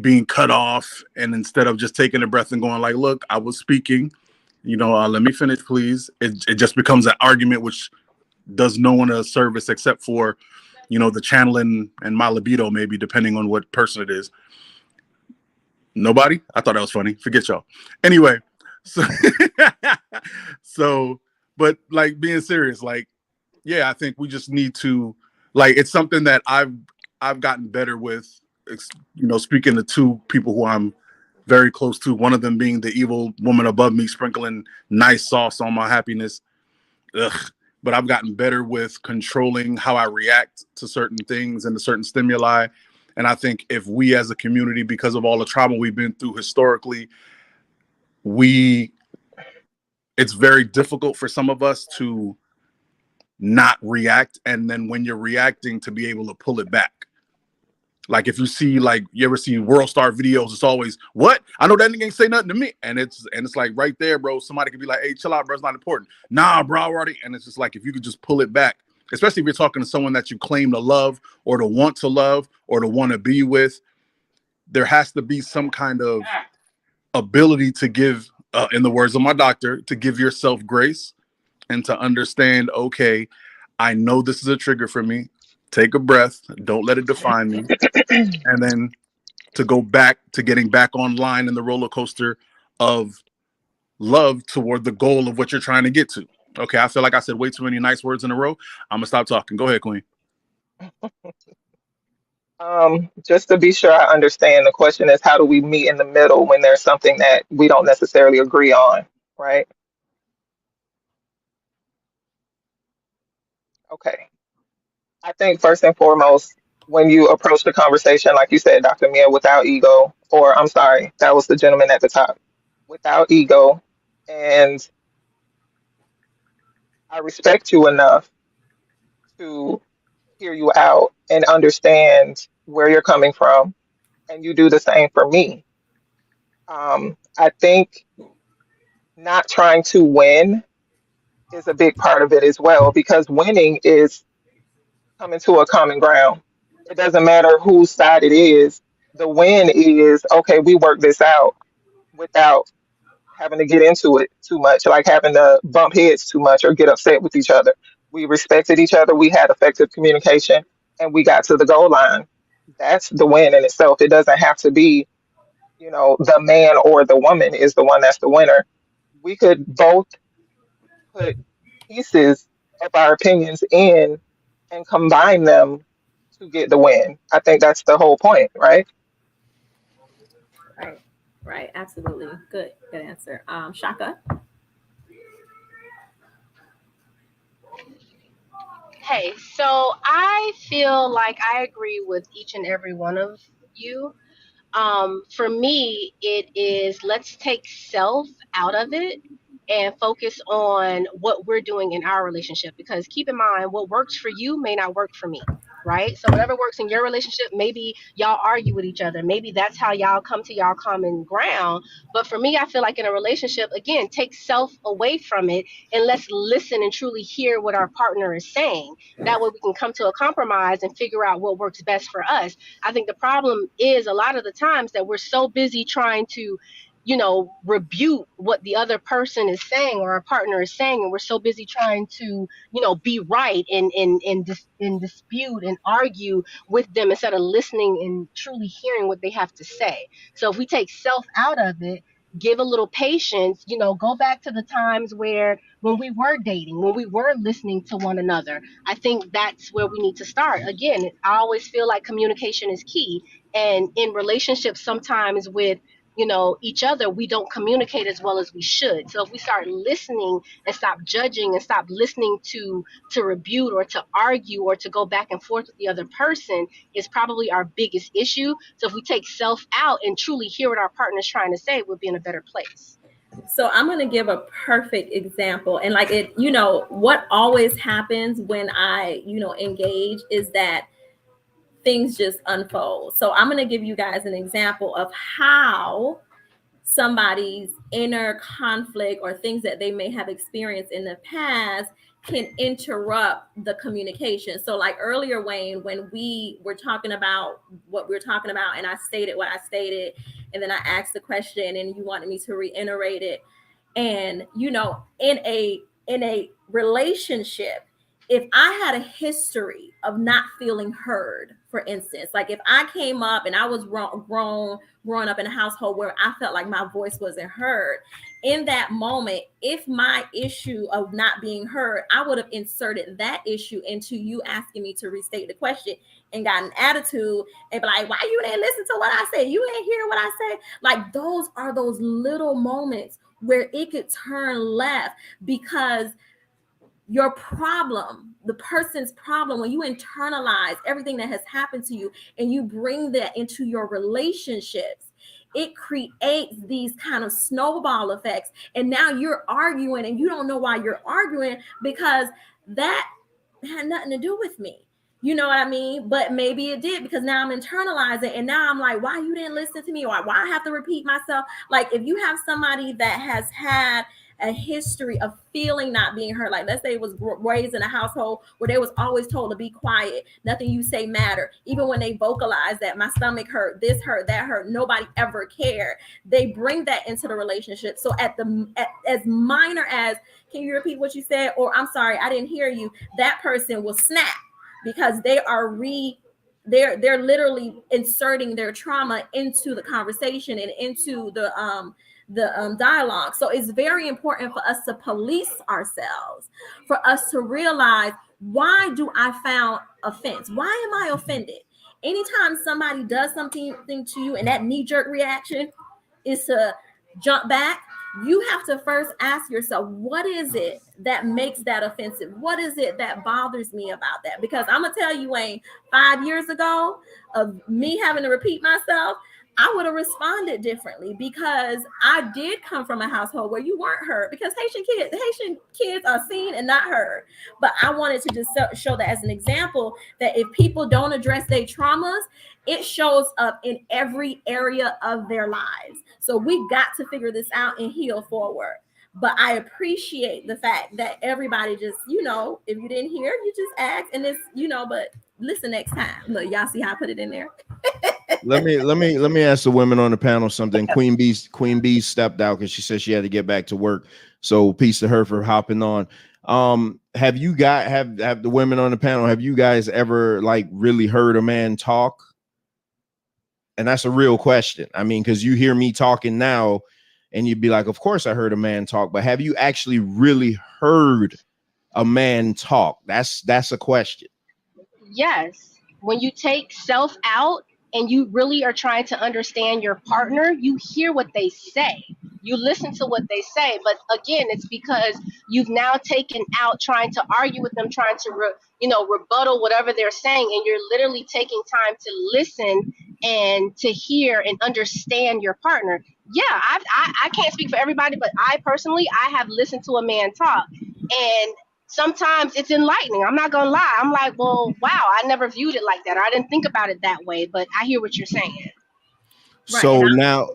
being cut off, and instead of just taking a breath and going like, look, I was speaking, let me finish please, it just becomes an argument which does no one a service except for the channeling and my libido, maybe, depending on what person it is. Nobody? I thought that was funny. Forget y'all. Anyway, so but like, being serious, like, yeah, I think we just need to, like, it's something that I've gotten better with, speaking to two people who I'm very close to, one of them being the evil woman above me, sprinkling nice sauce on my happiness. Ugh. But I've gotten better with controlling how I react to certain things and to certain stimuli. And I think if we as a community, because of all the trauma we've been through historically, it's very difficult for some of us to not react. And then when you're reacting, to be able to pull it back. Like if you see, like, you ever see World Star videos, it's always, what? I know that nigga ain't say nothing to me. And it's like right there, bro. Somebody could be like, hey, chill out, bro. It's not important. Nah, bro, already. And it's just like, if you could just pull it back, especially if you're talking to someone that you claim to love or to want to love or to want to be with, there has to be some kind of ability to give, in the words of my doctor, to give yourself grace and to understand, okay, I know this is a trigger for me. Take a breath. Don't let it define me. And then to go back to getting back online in the roller coaster of love toward the goal of what you're trying to get to. Okay, I feel like I said way too many nice words in a row. I'm gonna stop talking. Go ahead, Queen. Just to be sure I understand, the question is, how do we meet in the middle when there's something that we don't necessarily agree on, right? Okay. I think first and foremost, when you approach the conversation, like you said, Dr. Mia, without ego, or I'm sorry, that was the gentleman at the top, without ego, and I respect you enough to hear you out and understand where you're coming from, and you do the same for me. I think not trying to win is a big part of it as well, because winning is coming to a common ground. It doesn't matter whose side it is. The win is, okay, we work this out without having to get into it too much, like having to bump heads too much or get upset with each other. We respected each other, we had effective communication, and we got to the goal line. That's the win in itself. It doesn't have to be, the man or the woman is the one that's the winner. We could both put pieces of our opinions in and combine them to get the win. I think that's the whole point, right? Right. Right. Absolutely. Good. Good answer. Shaka. Hey, so I feel like I agree with each and every one of you. For me, it is let's take self out of it and focus on what we're doing in our relationship. Because keep in mind, what works for you may not work for me, right? So whatever works in your relationship, maybe y'all argue with each other. Maybe that's how y'all come to y'all common ground. But for me, I feel like in a relationship, again, take self away from it and let's listen and truly hear what our partner is saying. That way we can come to a compromise and figure out what works best for us. I think the problem is a lot of the times that we're so busy trying to, rebuke what the other person is saying or our partner is saying, and we're so busy trying to, be right and dispute and argue with them instead of listening and truly hearing what they have to say. So if we take self out of it, give a little patience, go back to the times where when we were dating, when we were listening to one another. I think that's where we need to start. Again, I always feel like communication is key. And in relationships, sometimes with each other, we don't communicate as well as we should. So if we start listening and stop judging and stop listening to rebuke or to argue or to go back and forth with the other person, is probably our biggest issue. So if we take self out and truly hear what our partner is trying to say, we'll be in a better place. So I'm going to give a perfect example. And like what always happens when I, engage is that things just unfold. So I'm going to give you guys an example of how somebody's inner conflict or things that they may have experienced in the past can interrupt the communication. So like earlier, Wayne, when we were talking about what we were talking about and I stated what I stated, and then I asked the question and you wanted me to reiterate it. And, in a relationship, if I had a history of not feeling heard, for instance, like if I came up and I was growing up in a household where I felt like my voice wasn't heard, in that moment, if my issue of not being heard, I would have inserted that issue into you asking me to restate the question and got an attitude and be like, why you didn't listen to what I said? You didn't hear what I said? Like those are those little moments where it could turn left because your problem, the person's problem, when you internalize everything that has happened to you and you bring that into your relationships, it creates these kind of snowball effects. And now you're arguing and you don't know why you're arguing because that had nothing to do with me. You know what I mean? But maybe it did, because now I'm internalizing, and now I'm like, why you didn't listen to me? Why I have to repeat myself? Like, if you have somebody that has had a history of feeling not being heard, like let's say it was raised in a household where they was always told to be quiet, nothing you say matter, even when they vocalize that my stomach hurt, this hurt, that hurt, nobody ever cared. They bring that into the relationship. So as minor as, can you repeat what you said, or I'm sorry, I didn't hear you, that person will snap, because they are they're literally inserting their trauma into the conversation and into the dialogue. So it's very important for us to police ourselves, for us to realize, why do I found offense? Why am I offended? Anytime somebody does something to you and that knee-jerk reaction is to jump back, you have to first ask yourself, what is it that makes that offensive? What is it that bothers me about that? Because I'm gonna tell you, Wayne, 5 years ago of me having to repeat myself, I would have responded differently, because I did come from a household where you weren't heard, because Haitian kids are seen and not heard. But I wanted to just show that as an example, that if people don't address their traumas, it shows up in every area of their lives. So we got to figure this out and heal forward. But I appreciate the fact that everybody just, if you didn't hear, you just ask, and it's, but listen next time. Look, y'all see how I put it in there? Let me ask the women on the panel something. Queen B stepped out because she said she had to get back to work. So peace to her for hopping on. Have the women on the panel, have you guys ever like really heard a man talk? And that's a real question. I mean, because you hear me talking now and you'd be like, of course I heard a man talk, but have you actually really heard a man talk? That's a question. Yes. When you take self out and you really are trying to understand your partner, you hear what they say. You listen to what they say. But again, it's because you've now taken out trying to argue with them, trying to rebuttal whatever they're saying, and you're literally taking time to listen and to hear and understand your partner. Yeah, I can't speak for everybody, but I personally, I have listened to a man talk, and sometimes it's enlightening. I'm not gonna lie. I'm like, well, wow, I never viewed it like that. Or I didn't think about it that way, but I hear what you're saying. So now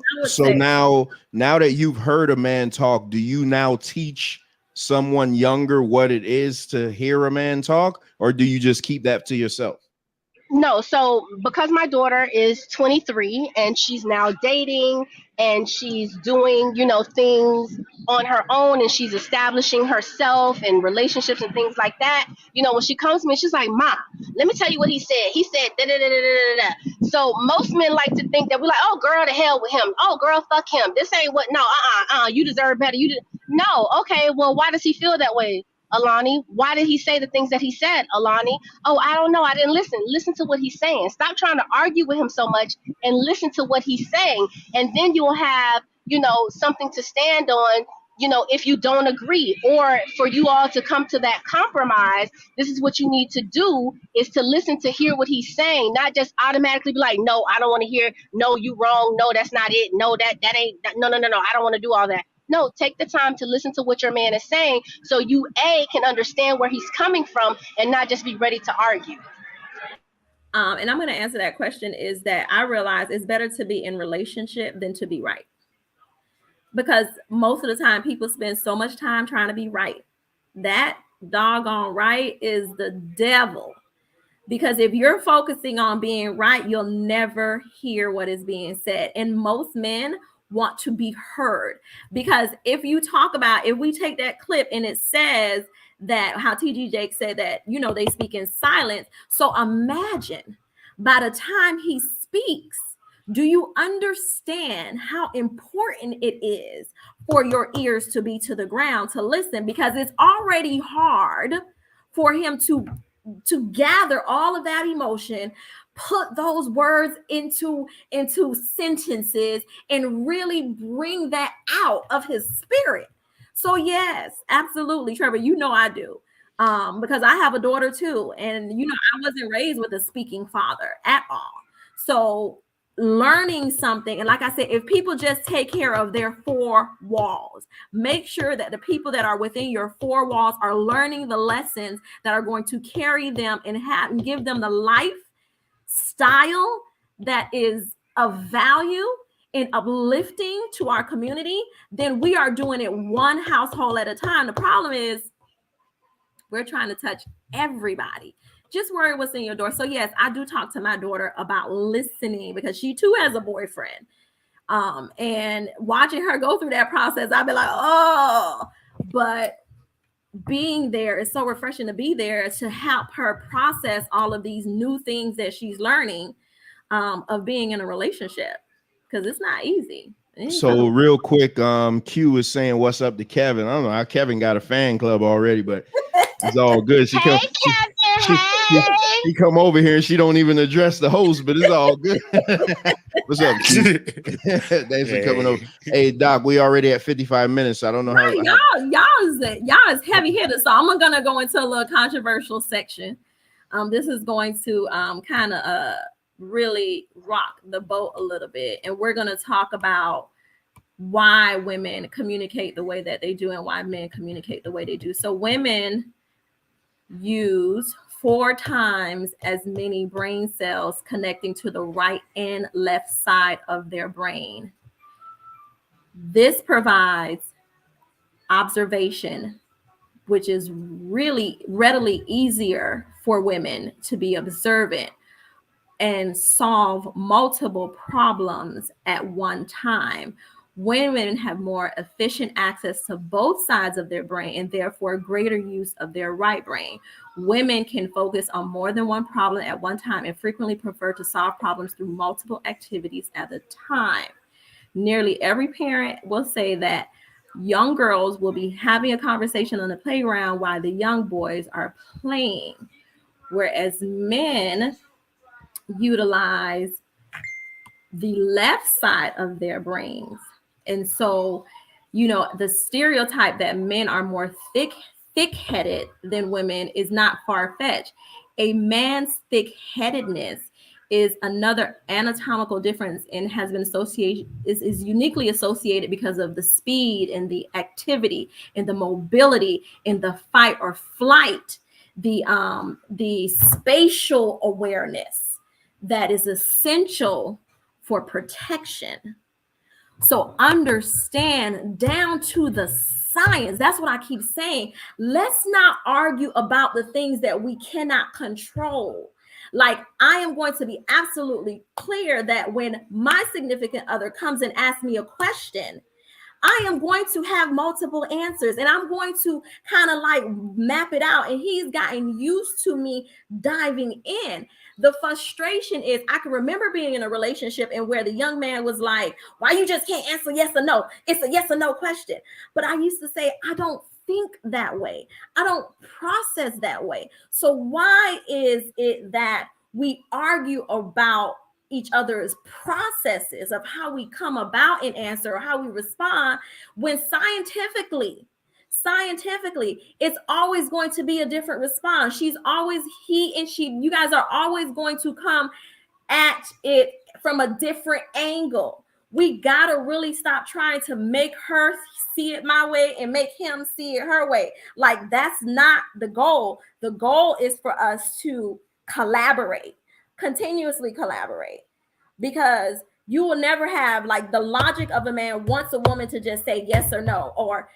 that you've heard a man talk, do you now teach someone younger what it is to hear a man talk, or do you just keep that to yourself? No, so because my daughter is 23 and she's now dating and she's doing, things on her own, and she's establishing herself and relationships and things like that. When she comes to me, she's like, "Ma, let me tell you what he said. He said da da da da da da." So most men like to think that we're like, "Oh, girl, to hell with him. Oh, girl, fuck him. This ain't what. No, you deserve better. No, okay. Well, why does he feel that way, Alani? Why did he say the things that he said, Alani? Oh, I don't know. I didn't listen. Listen to what he's saying. Stop trying to argue with him so much and listen to what he's saying. And then you'll have, something to stand on, if you don't agree. Or for you all to come to that compromise, this is what you need to do, is to listen, to hear what he's saying, not just automatically be like, no, I don't want to hear, no, you wrong, no, that's not it, no, that ain't, no, I don't want to do all that. No, take the time to listen to what your man is saying, so you can understand where he's coming from and not just be ready to argue. And I'm going to answer that question, is that I realize it's better to be in relationship than to be right. Because most of the time people spend so much time trying to be right. That doggone right is the devil. Because if you're focusing on being right, you'll never hear what is being said. And most men want to be heard. Because if we take that clip and it says that, how TG Jake said that, they speak in silence. So imagine by the time he speaks, do you understand how important it is for your ears to be to the ground to listen? Because it's already hard for him to gather all of that emotion, put those words into sentences, and really bring that out of his spirit. So yes, absolutely, Trevor, I do. Because I have a daughter too, and I wasn't raised with a speaking father at all. So learning something. And like I said, if people just take care of their four walls, make sure that the people that are within your four walls are learning the lessons that are going to carry them and give them the lifestyle that is of value and uplifting to our community, then we are doing it one household at a time. The problem is we're trying to touch everybody. Just worry what's in your door. So yes, I do talk to my daughter about listening because she too has a boyfriend. And watching her go through that process, I'd be like, oh, but being there is so refreshing to be there to help her process all of these new things that she's learning of being in a relationship, because it's not easy. So real quick, Q is saying what's up to Kevin. I don't know how Kevin got a fan club already, but it's all good. She come, she come over here and she don't even address the host, but it's all good. What's up, Q? Thanks for coming over. Hey, Doc, we already at 55 minutes. So I don't know how y'all is heavy hitters. So I'm gonna go into a little controversial section. This is going to kind of really rock the boat a little bit, and we're gonna talk about why women communicate the way that they do and why men communicate the way they do. So women use 4 times as many brain cells connecting to the right and left side of their brain. This provides observation, which is really readily easier for women to be observant and solve multiple problems at one time. Women have more efficient access to both sides of their brain and therefore greater use of their right brain. Women can focus on more than one problem at one time and frequently prefer to solve problems through multiple activities at a time. Nearly every parent will say that young girls will be having a conversation on the playground while the young boys are playing, whereas men utilize the left side of their brains. And so, the stereotype that men are more thick-headed than women is not far-fetched. A man's thick-headedness is another anatomical difference and has been associated is uniquely associated because of the speed and the activity and the mobility and the fight or flight, the spatial awareness that is essential for protection. So understand down to the science. That's what I keep saying. Let's not argue about the things that we cannot control. Like, I am going to be absolutely clear that when my significant other comes and asks me a question, I am going to have multiple answers and I'm going to kind of like map it out. And he's gotten used to me diving in. The frustration is I can remember being in a relationship and where the young man was like, why you just can't answer yes or no? It's a yes or no question. But I used to say, I don't think that way. I don't process that way. So why is it that we argue about each other's processes of how we come about an answer or how we respond when scientifically it's always going to be a different response? You guys are always going to come at it from a different angle. We gotta really stop trying to make her see it my way and make him see it her way. Like, that's not the goal. The goal is for us to collaborate, continuously collaborate, because you will never have like the logic of a man wants a woman to just say yes or no, or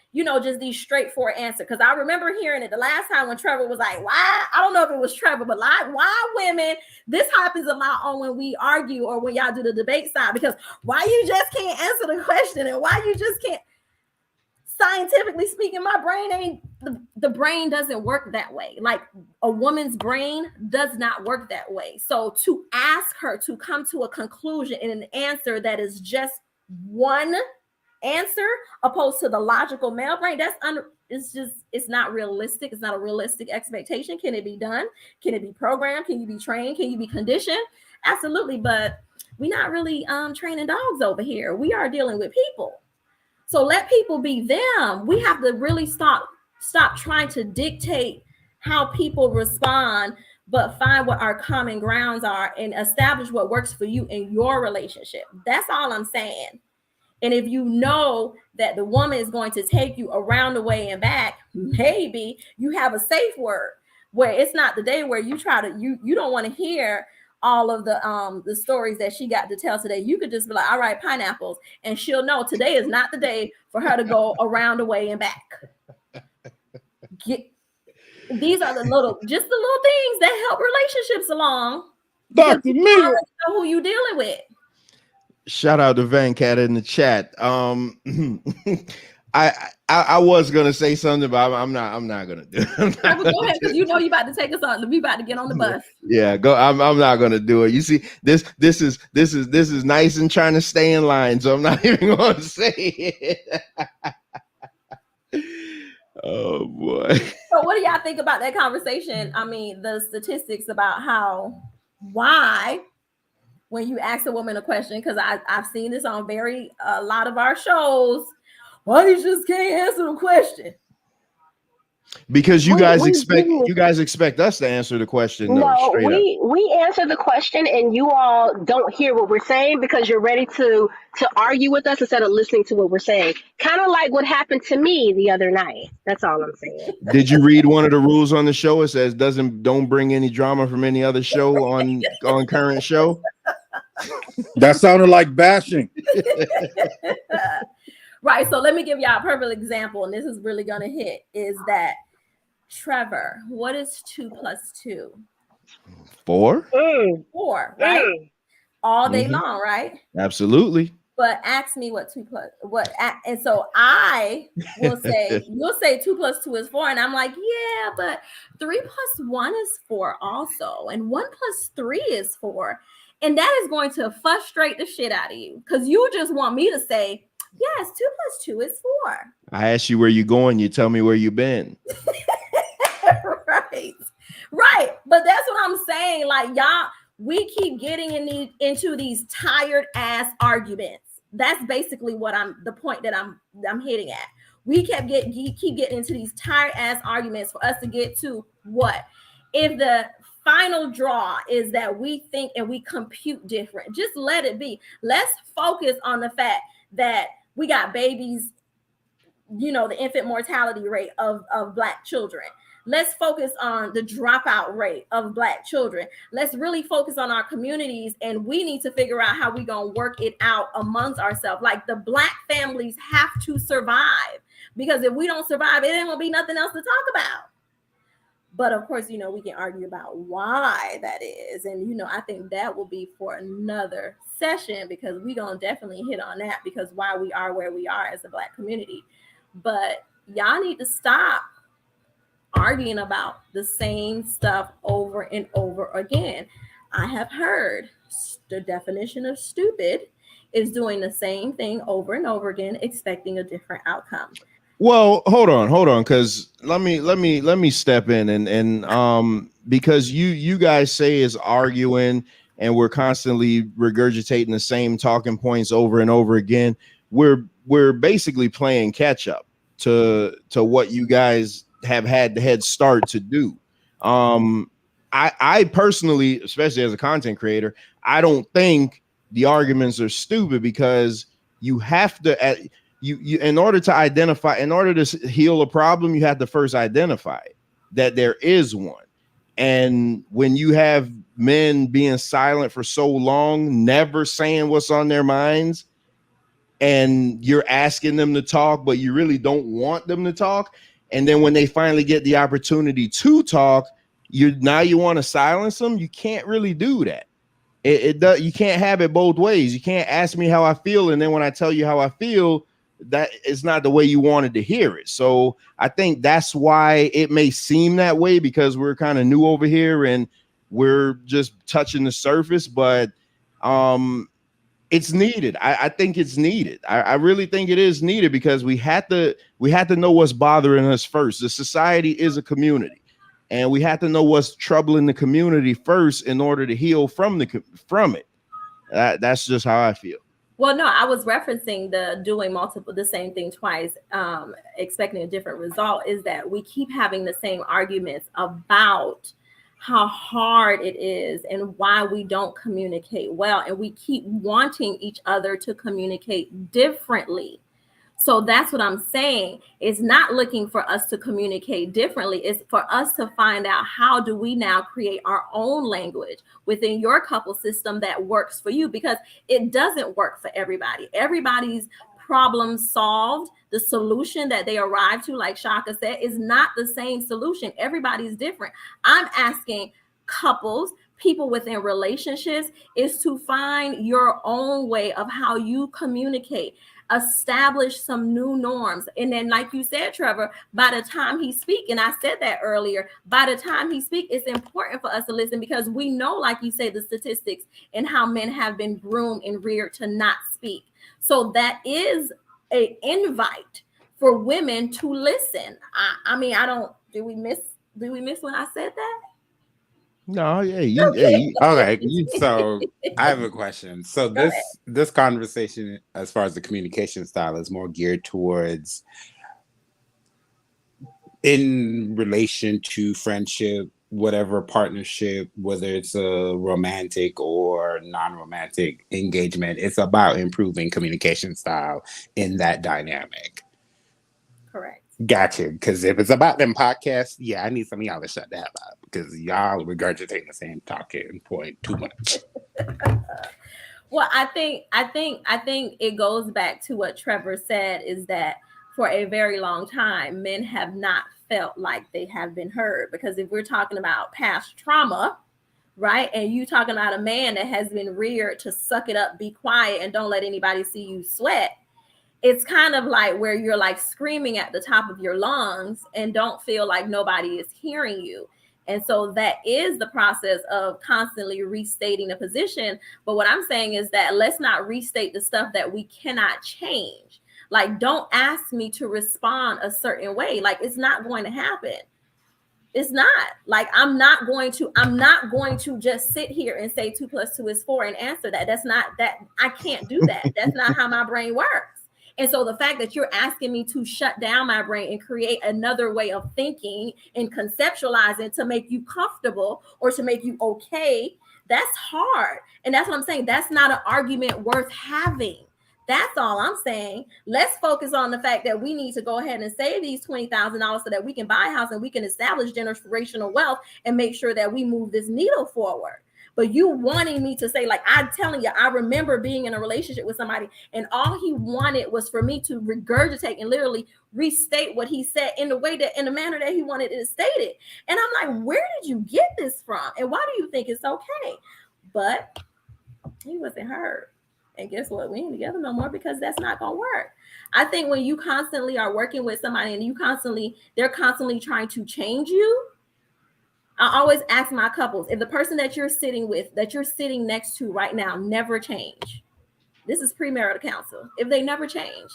just these straightforward answers. Because I remember hearing it the last time when Trevor was like, why, I don't know if it was Trevor, but like, why women, this happens a lot on when we argue or when y'all do the debate side, because why you just can't answer the question and why you just can't. Scientifically speaking, my brain ain't, the brain doesn't work that way. Like, a woman's brain does not work that way. So to ask her to come to a conclusion and an answer that is just one answer opposed to the logical male brain, it's not realistic. It's not a realistic expectation. Can it be done? Can it be programmed? Can you be trained? Can you be conditioned? Absolutely. But we're not really training dogs over here. We are dealing with people. So let people be them. We have to really stop trying to dictate how people respond but find what our common grounds are and establish what works for you in your relationship. That's all I'm saying. And if you know that the woman is going to take you around the way and back, maybe you have a safe word where it's not the day where you try to you don't want to hear all of the stories that she got to tell today. You could just be like, all right, pineapples, and she'll know today is not the day for her to go around the way and back. These are the little things that help relationships along. Dr. You Mia. already know who you dealing with. Shout out to Van Cat in the chat. I was gonna say something, but I'm not gonna do it. Go ahead, because you know you about to take us on. We about to get on the bus. Yeah, go. I'm not gonna do it. You see, this is nice and trying to stay in line, so I'm not even gonna say it. Oh boy. So what do y'all think about that conversation? I mean, the statistics about why when you ask a woman a question, because I've seen this on a lot of our shows, why you just can't answer the question? Because you guys expect us to answer the question. No, straight up. we answer the question and you all don't hear what we're saying because you're ready to argue with us instead of listening to what we're saying. Kind of like what happened to me the other night. That's all I'm saying. Did you read one of the rules on the show? It says don't bring any drama from any other show on current show. That sounded like bashing. Right. So let me give y'all a perfect example, and this is really gonna hit. Is that Trevor? What is 2 + 2? 4. 4, right? All day long, right? Absolutely. But ask me what 2 + and so I will say, you'll say 2 + 2 is 4, and I'm like, yeah, but 3 + 1 is 4 also, and 1 + 3 is 4, and that is going to frustrate the shit out of you because you just want me to say, yes, 2 + 2 is 4. I ask you where you going, you tell me where you been. Right. But that's what I'm saying. Like, y'all, we keep getting into these tired ass arguments. That's basically the point that I'm hitting at. We keep getting into these tired ass arguments for us to get to what? If the final draw is that we think and we compute different, just let it be. Let's focus on the fact that we got babies, the infant mortality rate of Black children. Let's focus on the dropout rate of Black children. Let's really focus on our communities, and we need to figure out how we're going to work it out amongst ourselves. Like, the Black families have to survive, because if we don't survive, it ain't going to be nothing else to talk about. But of course, we can argue about why that is. And, I think that will be for another session, because we're going to definitely hit on that, because why we are where we are as a Black community. But y'all need to stop arguing about the same stuff over and over again. I have heard the definition of stupid is doing the same thing over and over again, expecting a different outcome. Well, hold on, because let me step in and because you guys say is arguing and we're constantly regurgitating the same talking points over and over again. We're basically playing catch up to what you guys have had the head start to do. I personally, especially as a content creator, I don't think the arguments are stupid, because you have to you in order to heal a problem, you have to first identify that there is one. And when you have men being silent for so long, never saying what's on their minds, and you're asking them to talk, but you really don't want them to talk, and then when they finally get the opportunity to talk, you want to silence them. You can't really do that. You can't have it both ways. You can't ask me how I feel, and then when I tell you how I feel, that is not the way you wanted to hear it. So I think that's why it may seem that way, because we're kind of new over here and we're just touching the surface, but it's needed. I think it's needed. I really think it is needed, because we had to know what's bothering us first. The society is a community, and we have to know what's troubling the community first in order to heal from it. That's just how I feel. Well, no, I was referencing the same thing twice, expecting a different result, is that we keep having the same arguments about how hard it is and why we don't communicate well, and we keep wanting each other to communicate differently. So that's what I'm saying. It's not looking for us to communicate differently. It's for us to find out, how do we now create our own language within your couple system that works for you, because it doesn't work for everybody. Everybody's problem solved, the solution that they arrive to, like Shaka said, is not the same solution. Everybody's different. I'm asking couples, people within relationships, is to find your own way of how you communicate, establish some new norms. And then, like you said, Trevor, by the time he speak, and I said that earlier, by the time he speak, it's important for us to listen, because we know, like you say, the statistics and how men have been groomed and reared to not speak. So that is an invite for women to listen. I mean, I don't, did we miss when I said that? No, yeah, Okay, so I have a question. So Go ahead. this conversation, as far as the communication style, is more geared towards in relation to friendship, whatever partnership, whether it's a romantic or non-romantic engagement. It's about improving communication style in that dynamic. Correct. Gotcha. Because if it's about them podcasts, yeah, I need some of y'all to shut the hell up, because y'all regurgitating the same talking point too much. Well, I think it goes back to what Trevor said, is that for a very long time, men have not felt like they have been heard. Because if we're talking about past trauma, right, and you talking about a man that has been reared to suck it up, be quiet, and don't let anybody see you sweat, it's kind of like where you're like screaming at the top of your lungs and don't feel like nobody is hearing you. And so that is the process of constantly restating a position. But what I'm saying is that let's not restate the stuff that we cannot change. Like, don't ask me to respond a certain way. Like, it's not going to happen. It's not. Like, I'm not going to just sit here and say 2 + 2 is 4 and answer that. That's not that. I can't do that. That's not how my brain works. And so the fact that you're asking me to shut down my brain and create another way of thinking and conceptualizing to make you comfortable or to make you okay, that's hard. And that's what I'm saying. That's not an argument worth having. That's all I'm saying. Let's focus on the fact that we need to go ahead and save these $20,000 so that we can buy a house and we can establish generational wealth and make sure that we move this needle forward. But you wanting me to say, like, I'm telling you, I remember being in a relationship with somebody and all he wanted was for me to regurgitate and literally restate what he said in the manner that he wanted it stated. And I'm like, where did you get this from? And why do you think it's okay? But he wasn't heard. And guess what? We ain't together no more, because that's not gonna work. I think when you constantly are working with somebody and they're constantly trying to change you, I always ask my couples, if the person that you're sitting with, that you're sitting next to right now, never change. This is premarital counsel. If they never change,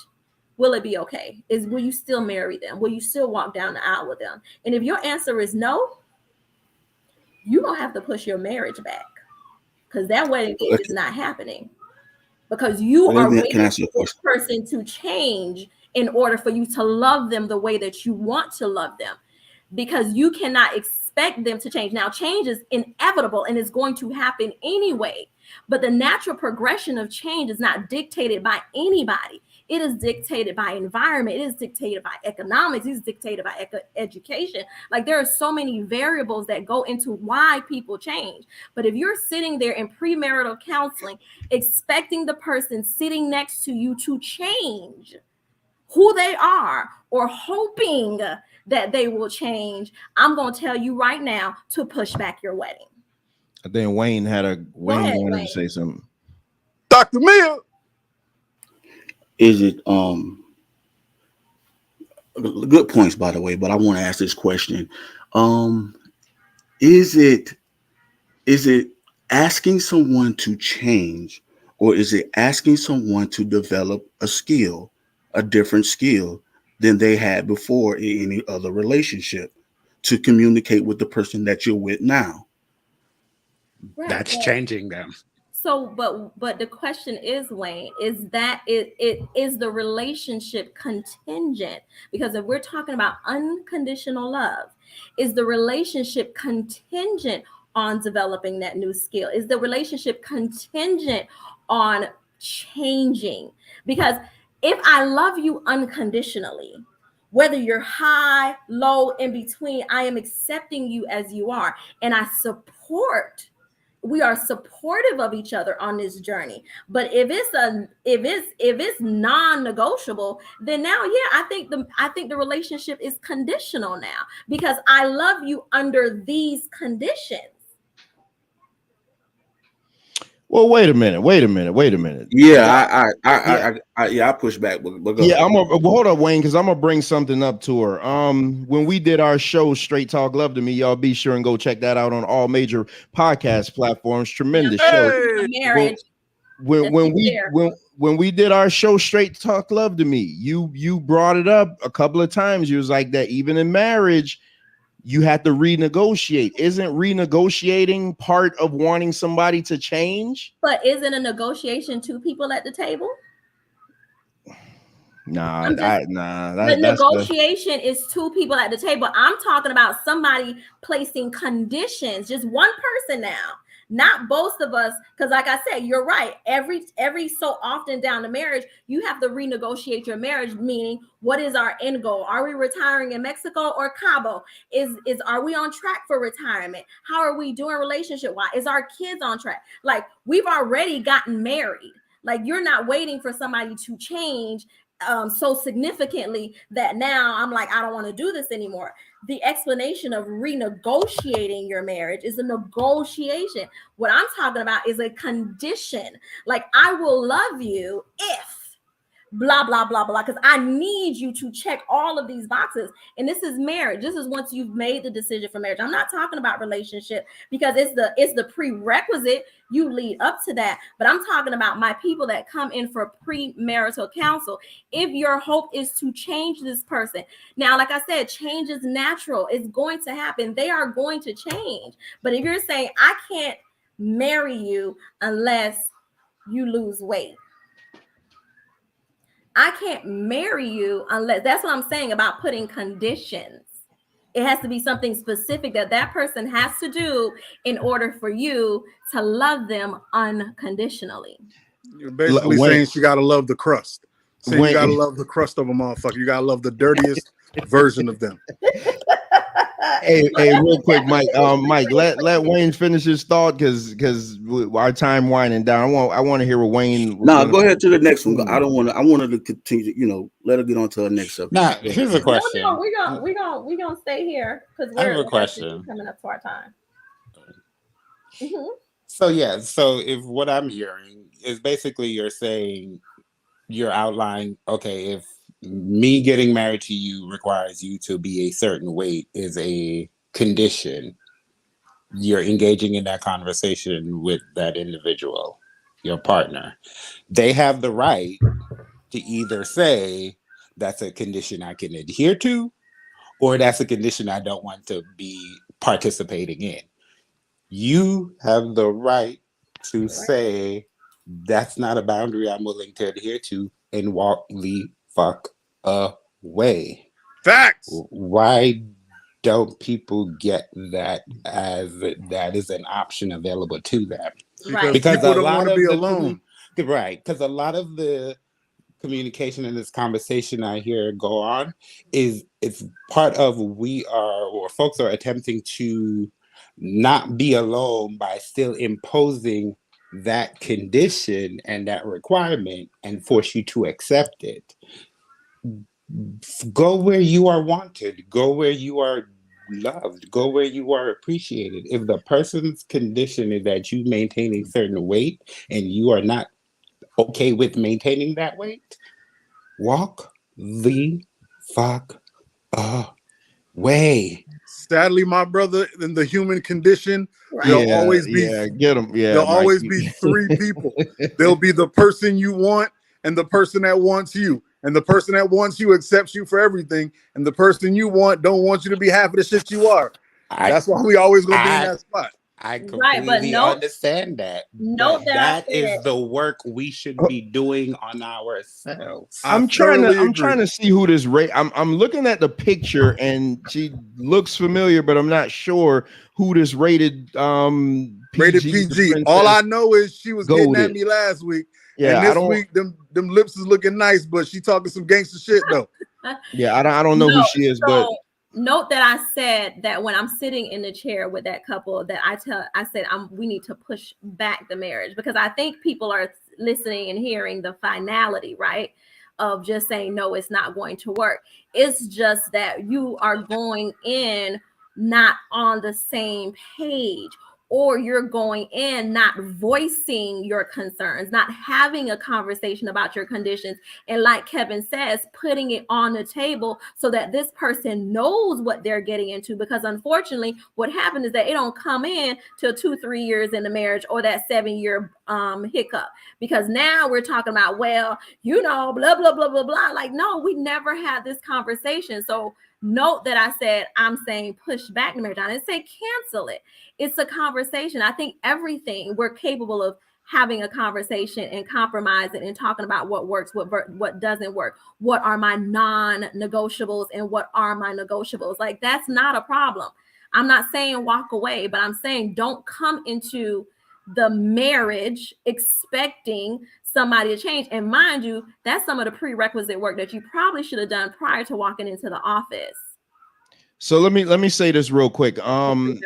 will it be okay? Will you still marry them? Will you still walk down the aisle with them? And if your answer is no, you don't have to push your marriage back, because that wedding is not happening. Because you are waiting for this person to change in order for you to love them the way that you want to love them, because you cannot expect them to change. Now, change is inevitable and it's going to happen anyway, but the natural progression of change is not dictated by anybody. It is dictated by environment. It is dictated by economics. It is dictated by education. Like, there are so many variables that go into why people change. But if you're sitting there in premarital counseling, expecting the person sitting next to you to change who they are, or hoping that they will change, I'm going to tell you right now to push back your wedding. I think Wayne wanted to say something. Dr. Mia. Is it good points, by the way, but I want to ask this question. Is it asking someone to change, or is it asking someone to develop a different skill than they had before in any other relationship, to communicate with the person that you're with now? Right. That's changing them. So, but the question is, Wayne, is that it is the relationship contingent? Because if we're talking about unconditional love, Is the relationship contingent on developing that new skill? Is the relationship contingent on changing? Because if I love you unconditionally, whether you're high, low, in between, I am accepting you as you are, and we are supportive of each other on this journey. But if it's non-negotiable, then now, yeah, I think the relationship is conditional now, because I love you under these conditions. Well, wait a minute. Yeah, I push back, but go Yeah, ahead. hold up, Wayne, because I'm gonna bring something up to her. When we did our show, Straight Talk Love to Me, y'all be sure and go check that out on all major podcast platforms. Tremendous show. Marriage. When we did our show, Straight Talk Love to Me, you brought it up a couple of times. You was like that even in marriage, you had to renegotiate. Isn't renegotiating part of wanting somebody to change? But isn't a negotiation two people at the table? Nah, The negotiation is two people at the table. I'm talking about somebody placing conditions, just one person now, not both of us. Because like I said, you're right. Every so often down the marriage, you have to renegotiate your marriage, meaning what is our end goal? Are we retiring in Mexico or Cabo? Are we on track for retirement? How are we doing relationship wise? Is our kids on track? Like, we've already gotten married. Like, you're not waiting for somebody to change so significantly that now I'm like, I don't want to do this anymore. The explanation of renegotiating your marriage is a negotiation. What I'm talking about is a condition. Like, I will love you if blah, blah, blah, blah, because I need you to check all of these boxes. And this is marriage. This is once you've made the decision for marriage. I'm not talking about relationship, because it's the prerequisite. You lead up to that. But I'm talking about my people that come in for premarital counsel. If your hope is to change this person. Now, like I said, change is natural. It's going to happen. They are going to change. But if you're saying, I can't marry you unless you lose weight, I can't marry you unless, that's what I'm saying about putting conditions. It has to be something specific that person has to do in order for you to love them unconditionally. You're basically saying she got to love the crust. Saying you got to love the crust of a motherfucker. You got to love the dirtiest version of them. Hey, real quick, Mike. Mike, let Wayne finish his thought, because our time winding down. I want to hear what Wayne. No, go ahead to the next one. I don't want to. I wanted to continue. Let her get on to her next subject. Now, here's a question. No, we're gonna stay here because I have a question. Coming up to our time. Mm-hmm. So if what I'm hearing is basically you're saying, you're outlining, okay, if me getting married to you requires you to be a certain weight is a condition, you're engaging in that conversation with that individual, your partner. They have the right to either say that's a condition I can adhere to, or that's a condition I don't want to be participating in. You have the right to say that's not a boundary I'm willing to adhere to and walk the fuck away. Facts. Why don't people get that as that is an option available to them? Right. Because people don't want to be alone. Right. Because a lot of the communication in this conversation I hear go on is it's part of folks are attempting to not be alone by still imposing that condition and that requirement and force you to accept it. Go where you are wanted. Go where you are loved. Go where you are appreciated. If the person's condition is that you maintain a certain weight and you are not okay with maintaining that weight, walk the fuck away. Sadly, my brother, in the human condition, there'll always be there'll always be three people. There'll be the person you want and the person that wants you. And the person that wants you accepts you for everything. And the person you want don't want you to be half of the shit you are. That's why we always gonna be in that spot. I Right, but completely understand that, but note that I that is said the work we should be doing on ourselves. I'm trying to see who this I'm looking at the picture and she looks familiar, but I'm not sure who this rated Rated PG. The PG. All I princess know is she was getting goat at is. me last week, Yeah, and I this don't. week them lips is looking nice, but she talking some gangster shit though. Yeah, I don't know who no. she is, but So note that I said that when I'm sitting in the chair with that couple, that I said we need to push back the marriage, because I think people are listening and hearing the finality, right? Of just saying no, it's not going to work. It's just that you are going in not on the same page, or you're going in not voicing your concerns, not having a conversation about your conditions. And like Kevin says, putting it on the table so that this person knows what they're getting into. Because unfortunately, what happened is that it don't come in till 2-3 years in the marriage, or that 7-year hiccup. Because now we're talking about, well, you know, blah, blah, blah, blah, blah. Like, no, we never had this conversation. So note that I said, I'm saying push back the marriage. I didn't say cancel it. It's a conversation. I think everything we're capable of having a conversation and compromising and talking about what works, what doesn't work, what are my non-negotiables and what are my negotiables. Like, that's not a problem. I'm not saying walk away, but I'm saying don't come into the marriage expecting somebody to change. And mind you, that's some of the prerequisite work that you probably should have done prior to walking into the office. so let me say this real quick. And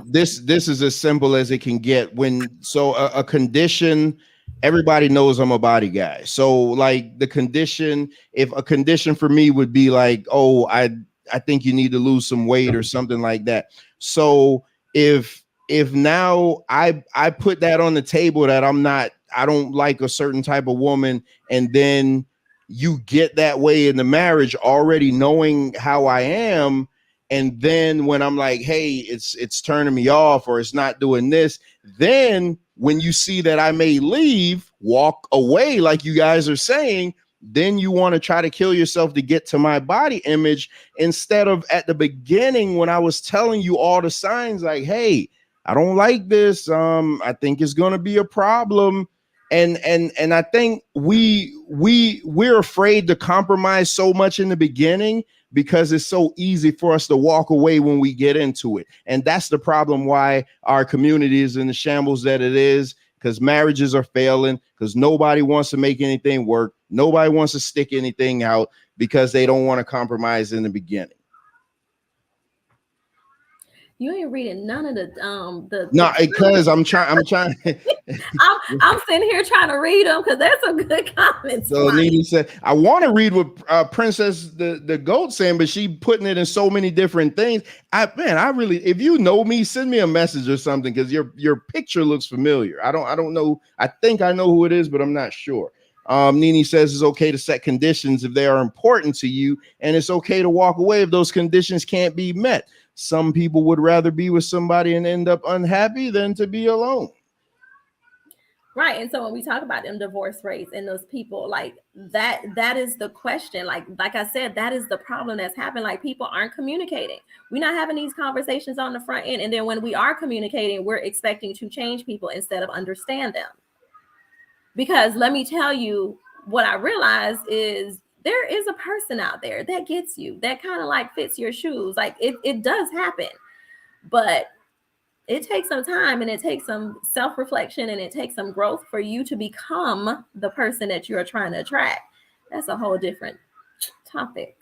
this is as simple as it can get. A condition, everybody knows I'm a body guy. So like the condition, if a condition for me would be like, oh, I think you need to lose some weight or something like that. So if now I put that on the table that I don't like a certain type of woman, and then you get that way in the marriage already knowing how I am. And then when I'm like, hey, it's turning me off or it's not doing this, then when you see that I may leave, walk away, like you guys are saying, then you want to try to kill yourself to get to my body image, instead of at the beginning when I was telling you all the signs like, hey, I don't like this. I think it's going to be a problem. And I think we're afraid to compromise so much in the beginning because it's so easy for us to walk away when we get into it. And that's the problem why our community is in the shambles that it is, because marriages are failing, because nobody wants to make anything work. Nobody wants to stick anything out because they don't want to compromise in the beginning. You ain't reading none of no, because I'm trying. I'm sitting here trying to read them because there's some good comments. So Nene said, I want to read what Princess the goat saying, but she putting it in so many different things. I really, if you know me, send me a message or something, because your picture looks familiar. I don't know. I think I know who it is, but I'm not sure. Nene says it's okay to set conditions if they are important to you, and it's okay to walk away if those conditions can't be met. Some people would rather be with somebody and end up unhappy than to be alone. Right. And so when we talk about them divorce rates and those people, like that is the question. Like I said, that is the problem that's happened. Like, people aren't communicating. We're not having these conversations on the front end. And then when we are communicating, we're expecting to change people instead of understand them. Because let me tell you, what I realized is there is a person out there that gets you, that kind of like fits your shoes. Like it does happen, but it takes some time and it takes some self-reflection and it takes some growth for you to become the person that you're trying to attract. That's a whole different topic.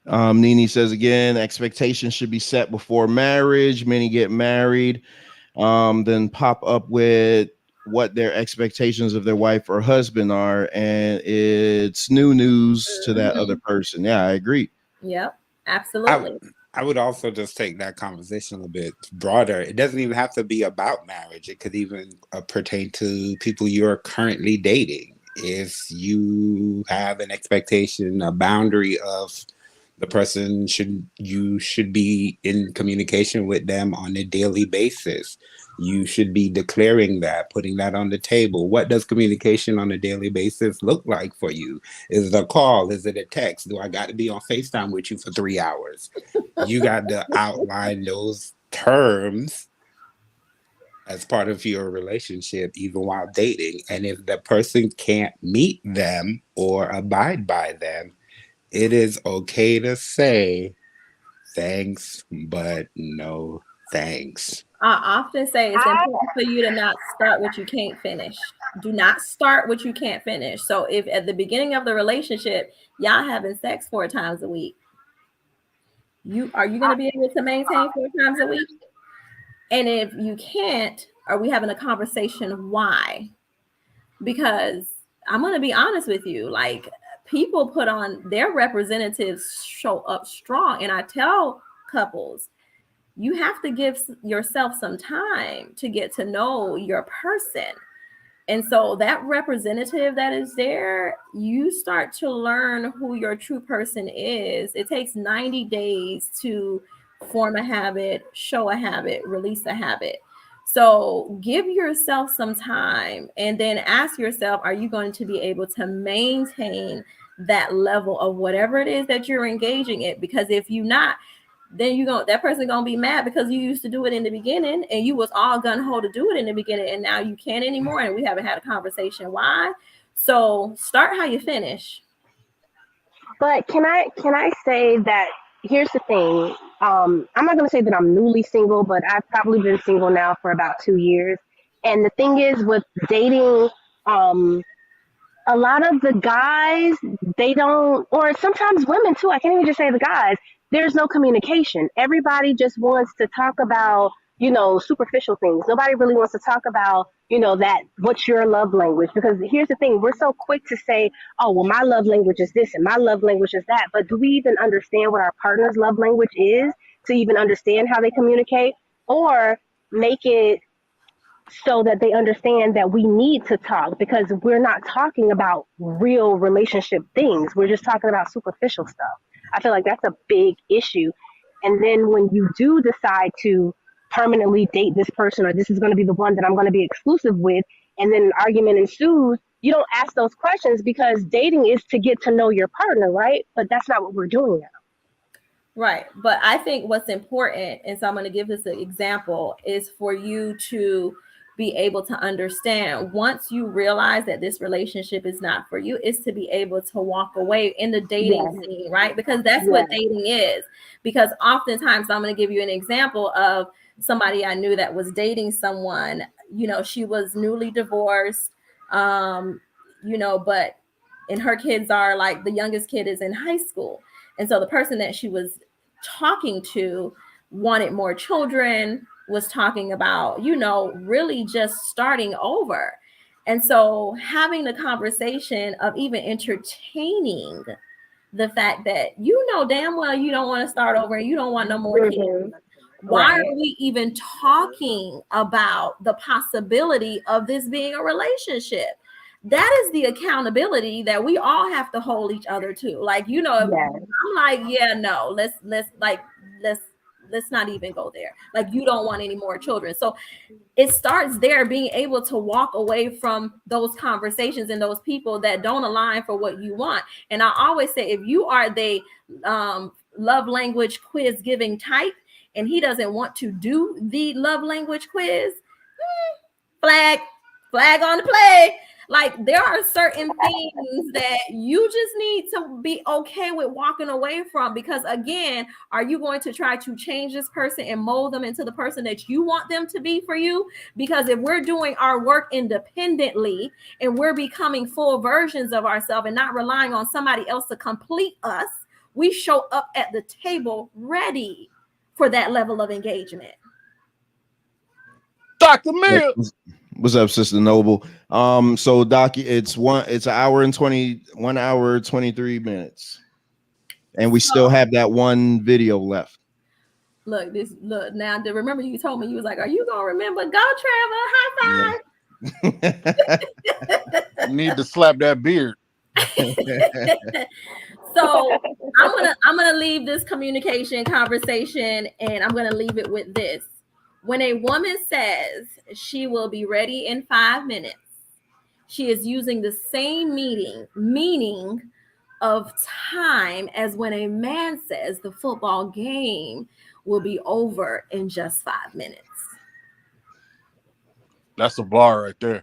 Nene says again, expectations should be set before marriage. Many get married, then pop up with what their expectations of their wife or husband are, and it's new news to that other person. Yeah, I agree. Yep, absolutely. I would also just take that conversation a bit broader. It doesn't even have to be about marriage. It could even pertain to people you're currently dating. If you have an expectation, a boundary of the person you should be in communication with them on a daily basis. You should be declaring that, putting that on the table. What does communication on a daily basis look like for you? Is it a call? Is it a text? Do I got to be on FaceTime with you for 3 hours? You got to outline those terms as part of your relationship, even while dating. And if the person can't meet them or abide by them, it is okay to say thanks, but no thanks. I often say it's important for you to not start what you can't finish. Do not start what you can't finish. So if at the beginning of the relationship, y'all having sex 4 times a week, are you going to be able to maintain 4 times a week? And if you can't, are we having a conversation why? Because I'm going to be honest with you, like people put on their representatives show up strong, and I tell couples, you have to give yourself some time to get to know your person. And so that representative that is there, you start to learn who your true person is. It takes 90 days to form a habit, show a habit, release a habit. So give yourself some time and then ask yourself, are you going to be able to maintain that level of whatever it is that you're engaging in? Because if you're not, then that person gonna be mad because you used to do it in the beginning and you was all gung-ho to do it in the beginning, and now you can't anymore, and we haven't had a conversation why. So start how you finish. But can I say that here's the thing. I'm not gonna say that I'm newly single, but I've probably been single now for about 2 years. And the thing is with dating, a lot of the guys, they don't, or sometimes women too, I can't even just say the guys, there's no communication. Everybody just wants to talk about, superficial things. Nobody really wants to talk about, that what's your love language? Because here's the thing, we're so quick to say, oh, well, my love language is this and my love language is that. But do we even understand what our partner's love language is to even understand how they communicate, or make it so that they understand that we need to talk, because we're not talking about real relationship things. We're just talking about superficial stuff. I feel like that's a big issue. And then when you do decide to permanently date this person, or this is going to be the one that I'm going to be exclusive with, and then an argument ensues, you don't ask those questions, because dating is to get to know your partner, right? But that's not what we're doing now. Right. But I think what's important, and so I'm going to give this an example, is for you to be able to understand, once you realize that this relationship is not for you, is to be able to walk away in the dating scene, right? Because that's what dating is. Because oftentimes, I'm going to give you an example of somebody I knew that was dating someone, she was newly divorced, but and her kids are like, the youngest kid is in high school. And so the person that she was talking to wanted more children, was talking about, really just starting over. And so having the conversation of even entertaining the fact that, damn well you don't want to start over and you don't want no more kids. Why are we even talking about the possibility of this being a relationship? That is the accountability that we all have to hold each other to. Like, I'm like, yeah, no, let's not even go there. Like, you don't want any more children. So it starts there, being able to walk away from those conversations and those people that don't align for what you want. And I always say, if you are the love language quiz giving type, and he doesn't want to do the love language quiz, flag on the play. Like, there are certain things that you just need to be okay with walking away from, because again, are you going to try to change this person and mold them into the person that you want them to be for you? Because if we're doing our work independently and we're becoming full versions of ourselves and not relying on somebody else to complete us, we show up at the table ready for that level of engagement. Dr. Mia. What's up, Sister Noble? So Doc, it's 1 hour and 23 minutes. And we still have that one video left. Look, now, remember you told me, you was like, are you gonna remember? Go Trevor, high five. Need to slap that beard. So I'm gonna leave this communication conversation, and I'm gonna leave it with this. When a woman says she will be ready in 5 minutes, she is using the same meaning of time as when a man says the football game will be over in just 5 minutes. That's a bar right there.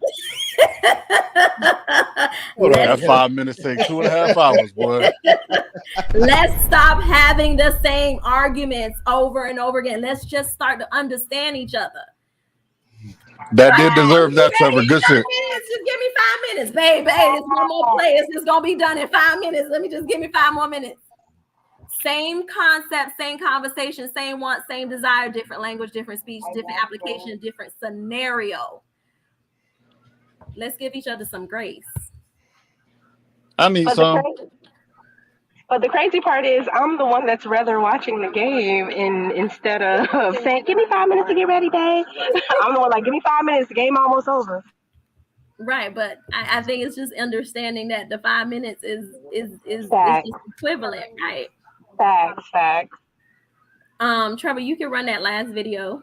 That 5 minutes take 2.5 hours, boy. Let's stop having the same arguments over and over again. Let's just start to understand each other. That did deserve that, Trevor. Good shit. Just give me 5 minutes, babe. It's one more play. It's just gonna be done in 5 minutes. Let me just give me 5 more minutes. Same concept, same conversation, same want, same desire, different language, different speech, different application, different scenario. Let's give each other some grace. I need some. But the crazy part is, I'm the one that's rather watching the game instead of saying, "Give me 5 minutes to get ready, babe." I'm the one like, "Give me 5 minutes. The game almost over." Right, but I think it's just understanding that the 5 minutes is just equivalent, right? Facts. Trevor, you can run that last video.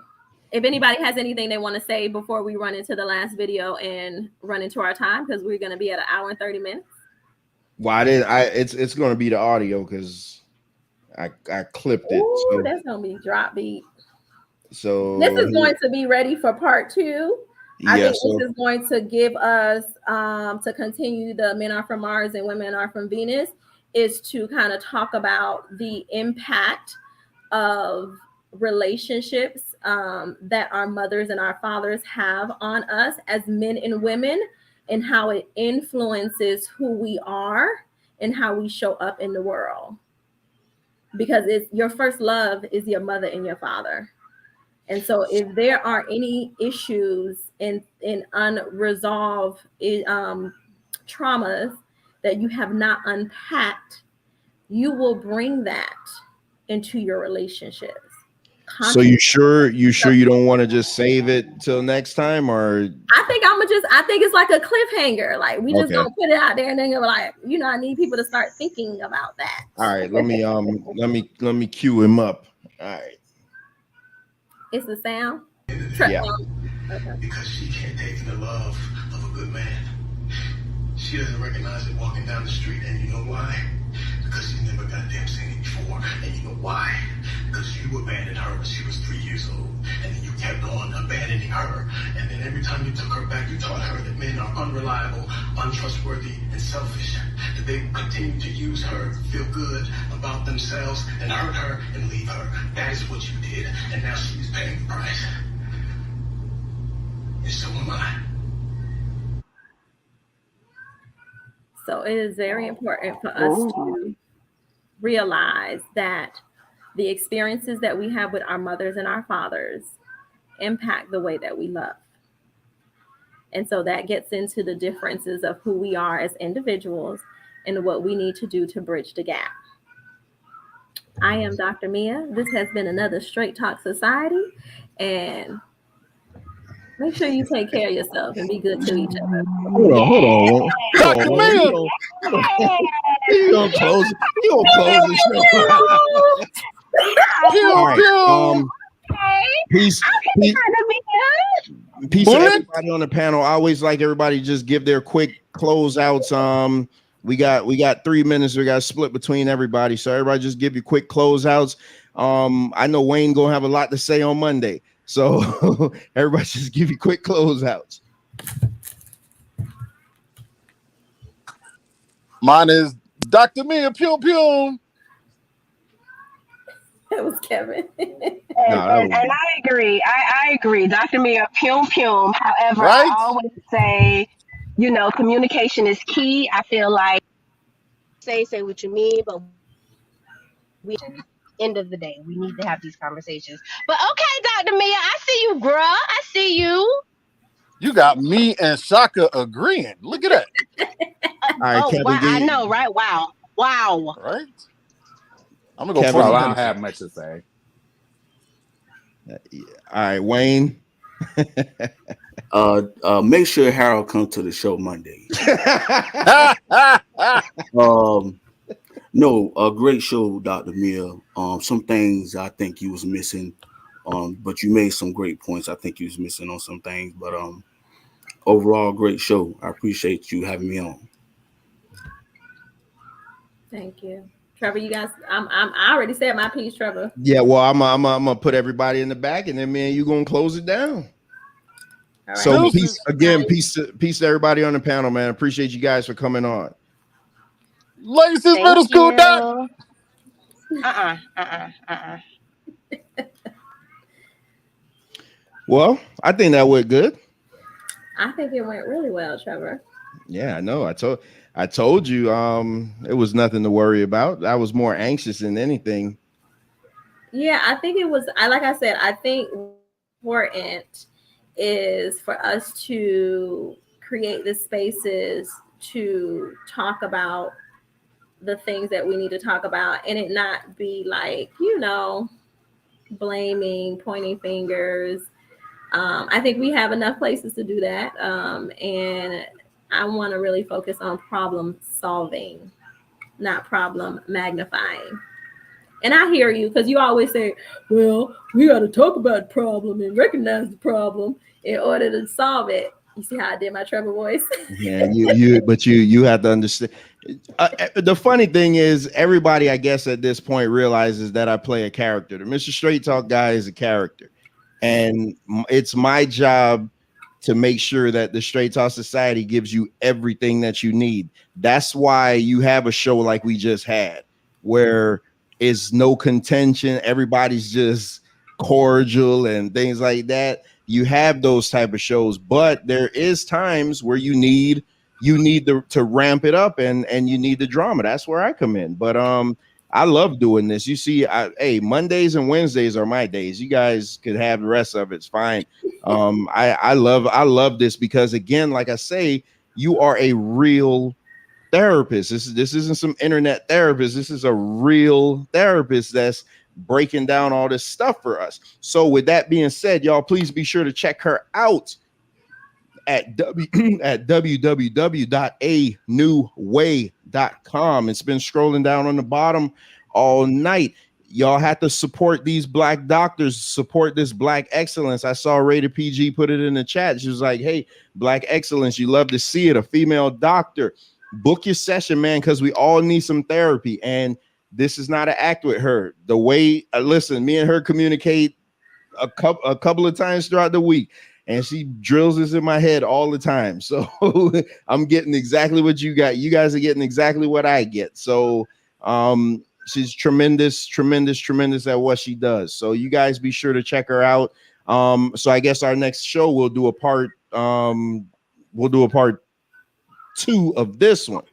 If anybody has anything they want to say before we run into the last video and run into our time, because we're going to be at 1 hour and 30 minutes. Well, it's going to be the audio because I clipped it. Ooh, So that's going to be drop beat. So this is going to be ready for part 2. I think so this is going to give us to continue the Men Are From Mars and Women Are From Venus, is to kind of talk about the impact of relationships that our mothers and our fathers have on us as men and women, and how it influences who we are and how we show up in the world. Because it's your first love is your mother and your father. And so if there are any issues in unresolved traumas that you have not unpacked, you will bring that into your relationships. So you sure you don't want to just save it till next time, or I think it's like a cliffhanger. Like we just gonna put it out there and then go like, I need people to start thinking about that. All right, let me cue him up. All right. It's the sound. Yeah. Okay. Because she can't take the love of a good man. She doesn't recognize it walking down the street, and you know why? Because you never goddamn seen it before. And you know why? Because you abandoned her when she was 3 years old. And then you kept on abandoning her. And then every time you took her back, you taught her that men are unreliable, untrustworthy, and selfish. That they will continue to use her, feel good about themselves, and hurt her and leave her. That is what you did. And now she's paying the price. And so am I. So it is very important for us to realize that the experiences that we have with our mothers and our fathers impact the way that we love. And so that gets into the differences of who we are as individuals and what we need to do to bridge the gap. I am Dr. Mia. This has been another Straight Talk Society. And make sure you take care of yourself and be good to each other. Hold on. Dr. Mia! You gonna close the show. All right. Peace to everybody on the panel. I always like everybody to just give their quick closeouts. We got 3 minutes. We got split between everybody. So everybody just give you quick closeouts. I know Wayne gonna have a lot to say on Monday. So everybody just give you quick closeouts. Mine is Dr. Mia Pew Pew. That was Kevin. And I agree. I agree. Dr. Mia, Pum Pum. However, I always say, communication is key. I feel like say what you mean, but end of the day, we need to have these conversations. But okay, Dr. Mia, I see you, bruh. I see you. You got me and Shaka agreeing. Look at that. All right, Kevin, wow. I know, right? Wow. Right? I'm gonna go Kevin, I don't have much to say. All right, Wayne. Make sure Harold comes to the show Monday. No, a great show, Dr. Mia. Some things I think you was missing, but you made some great points. I think you was missing on some things, but overall, great show. I appreciate you having me on. Thank you, Trevor. You guys, I already said my piece, Trevor. Yeah, well, I'm gonna put everybody in the back, and then me and you gonna close it down. All right. So peace again, peace to everybody on the panel, man. Appreciate you guys for coming on. Lacey's middle school, Doc. Well, I think that went good. I think it went really well, Trevor. Yeah, I know. I told you it was nothing to worry about. I was more anxious than anything. Yeah, I think it was, like I said, I think important is for us to create the spaces to talk about the things that we need to talk about, and it not be like, blaming, pointing fingers. I think we have enough places to do that. And I want to really focus on problem solving, not problem magnifying. And I hear you, because you always say, well, we got to talk about the problem and recognize the problem in order to solve it. You see how I did my Trevor voice? Yeah, but you have to understand. The funny thing is, everybody, I guess, at this point realizes that I play a character. The Mr. Straight Talk guy is a character, and it's my job to make sure that the Straight Talk Society gives you everything that you need. That's why you have a show like we just had, where it's no contention, everybody's just cordial and things like that. You have those type of shows, but there is times where you need to ramp it up, and you need the drama. That's where I come in. But I love doing this. You see, hey, Mondays and Wednesdays are my days. You guys could have the rest of it. It's fine. I love this because, again, like I say, you are a real therapist. This isn't some internet therapist. This is a real therapist that's breaking down all this stuff for us. So with that being said, y'all, please be sure to check her out at www.anewway.com. It's been scrolling down on the bottom all night. Y'all have to support these Black doctors, support this Black excellence. I saw Rated PG put it in the chat. She was like, hey, Black excellence, you love to see it. A female doctor. Book your session, man, because we all need some therapy. And this is not an act with her. The way, listen, me and her communicate a couple of times throughout the week, and she drills this in my head all the time. So I'm getting exactly what you got. You guys are getting exactly what I get. So she's tremendous at what she does. So you guys be sure to check her out. So I guess our next show we'll do a part 2 of this one.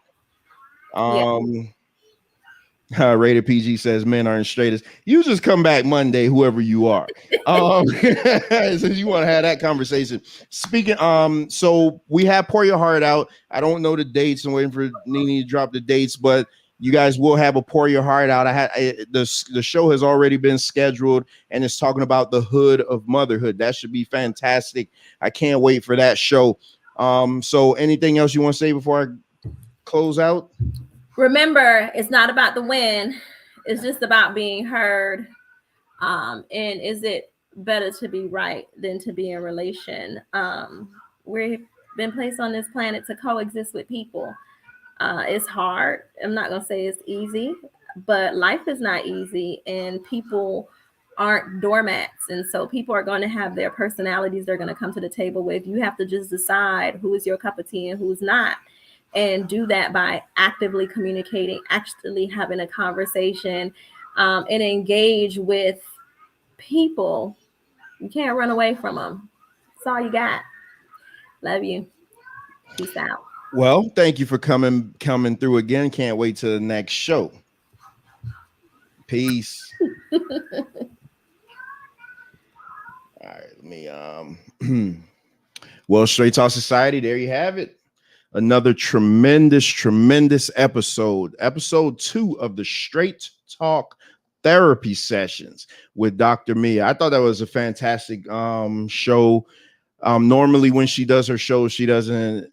Rated PG says men aren't straightest. You just come back Monday, whoever you are. Since you want to have that conversation. Speaking, so we have Pour Your Heart Out. I don't know the dates. I'm waiting for Nene to drop the dates, but you guys will have a Pour Your Heart Out. The show has already been scheduled, and it's talking about the hood of motherhood. That should be fantastic. I can't wait for that show. So anything else you want to say before I close out? Remember, it's not about the win. It's just about being heard. And is it better to be right than to be in relation? We've been placed on this planet to coexist with people. It's hard. I'm not going to say it's easy, but life is not easy, and people aren't doormats. And so people are going to have their personalities they're going to come to the table with. You have to just decide who is your cup of tea and who's not. And do that by actively communicating, actually having a conversation, and engage with people. You can't run away from them. That's all you got. Love you. Peace out. Well, thank you for coming through again. Can't wait till the next show. Peace. All right, let me well, Straight Talk Society, there you have it. Another tremendous episode 2 of the Straight Talk therapy sessions with Dr. Mia. I thought that was a fantastic show. Normally when she does her shows, she doesn't,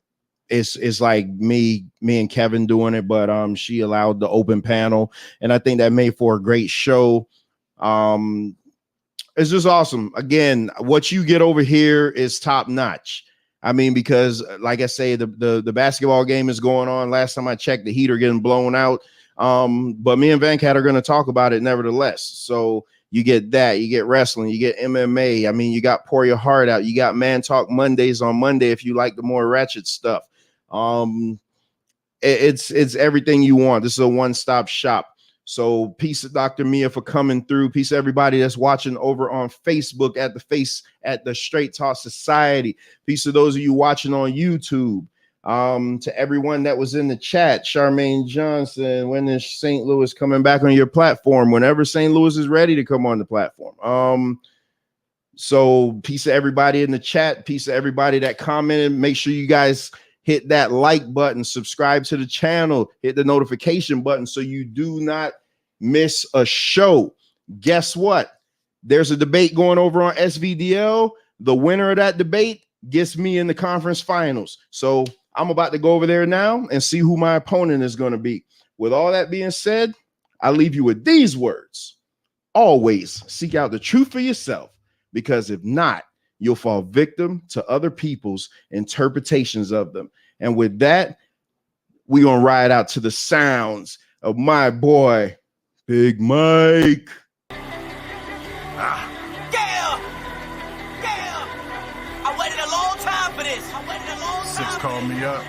it's like me and Kevin doing it, but she allowed the open panel, and I think that made for a great show. It's just awesome. Again, what you get over here is top notch. I mean, because like I say, the basketball game is going on. Last time I checked, the Heat are getting blown out. But me and Van Cat are going to talk about it nevertheless. So you get that, you get wrestling, you get MMA. I mean, you got Pour Your Heart Out. You got Man Talk Mondays on Monday if you like the more ratchet stuff. It's everything you want. This is a one-stop shop. So peace to Dr. Mia for coming through. Peace to everybody that's watching over on Facebook at the Straight Talk Society. Peace to those of you watching on YouTube. To everyone that was in the chat, Charmaine Johnson, when is St. Louis coming back on your platform? Whenever St. Louis is ready to come on the platform. So peace to everybody in the chat. Peace to everybody that commented. Make sure you guys hit that like button, subscribe to the channel, hit the notification button so you do not miss a show. Guess what? There's a debate going over on SVDL. The winner of that debate gets me in the conference finals. So I'm about to go over there now and see who my opponent is going to be. With all that being said, I leave you with these words. Always seek out the truth for yourself, because if not, you'll fall victim to other people's interpretations of them. And with that, we're going to ride out to the sounds of my boy, Big Mike. I waited a long time for this. Six called me up,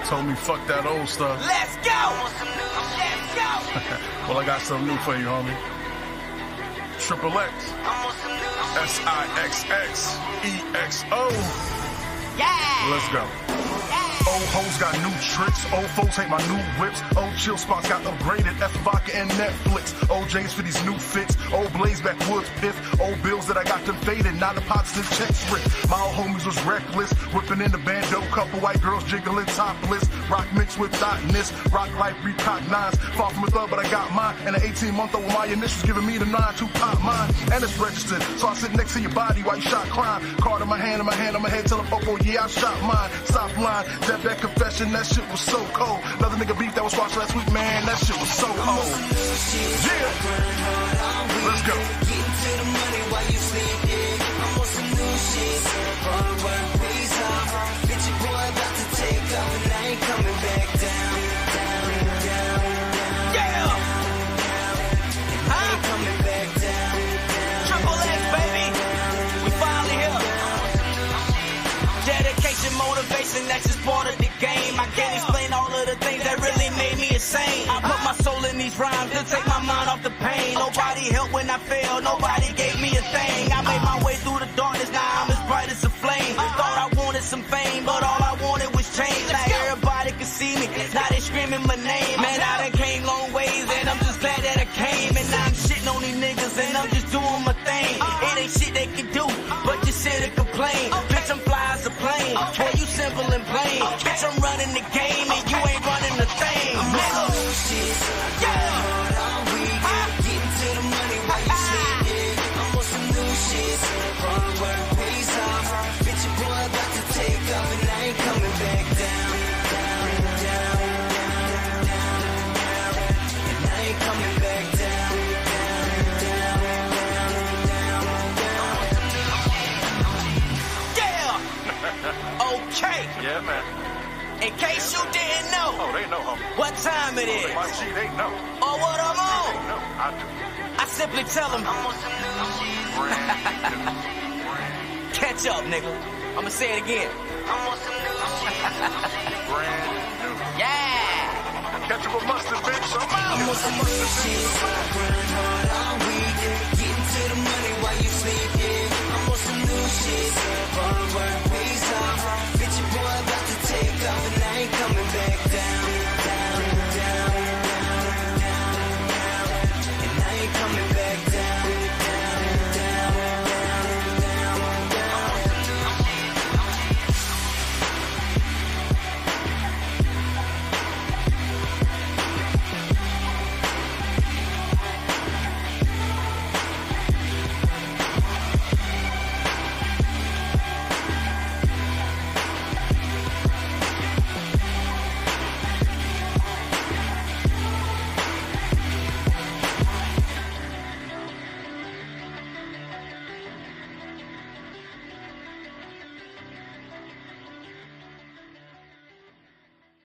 told me fuck that old stuff. Let's go. Let's go. Well, I got something new for you, homie. Triple X. SIXXEXO. Yeah. Let's go. Old hoes got new tricks. Old folks hate my new whips. Old chill spots got upgraded. F vodka and Netflix. Old James for these new fits. Old Blaze backwoods piff. Old bills that I got them faded. Now the pots and checks ripped. My old homies was reckless. Whipping in the bando. Couple white girls jiggling topless. Rock mixed with thoughtness. Rock life recognized. Far from a thug, but I got mine. And an 18-month-old with my initials giving me the 9 to pop mine. And it's registered. So I sit next to your body while you shot crime. Card in my hand, on my head. Tell a popo, yeah, I shot mine. Stop line. That confession, that shit was so cold. Another nigga beef that was watched last week, man, that shit was so cold. Yeah. Let's go. Getting to the money while you sleep, yeah. I'm on some new shit. Hard work pays off. Bitch, your boy about to take off, and I ain't coming back down. Yeah. I ain't coming back down. Triple X, baby. We finally here. Dedication, motivation, that's just part of the game. I can't explain all of the things that really made me insane. I put my soul in these rhymes to take my mind off the pain. Nobody helped when I failed, nobody gave me a thing. I made my way through the darkness, now I'm as bright as a flame. Thought I wanted some fame, but all I wanted was change. Now everybody can see me, now they screaming my name. Man, I done came long ways, and I'm just glad that I came. And now I'm shitting on these niggas, and I'm just doing my thing. It ain't shit they can do, but just sit and complain. Bitch, I'm fly as a plane. Boy, you simple and plain. Bitch, I'm running the game, and you ain't running the thing. Nigga. Yeah. Getting to the money while you sleep, yeah. I'm on some new shit. Hard work pays off. Bitch, your boy about to take off, and I ain't coming back down. And I ain't coming back down. Yeah. Okay. Yeah, man. In case you didn't know. Oh, they know, homie. What time it is. My G, they know. Or what I'm on. They know. I do. I simply tell them. Catch up, nigga. I'ma say it again. Brand new. Yeah. Catch up with mustard, bitch. I'm on some new shit. Grind hard all week. Getting to the money while you sleep, yeah. I'm on some new shit.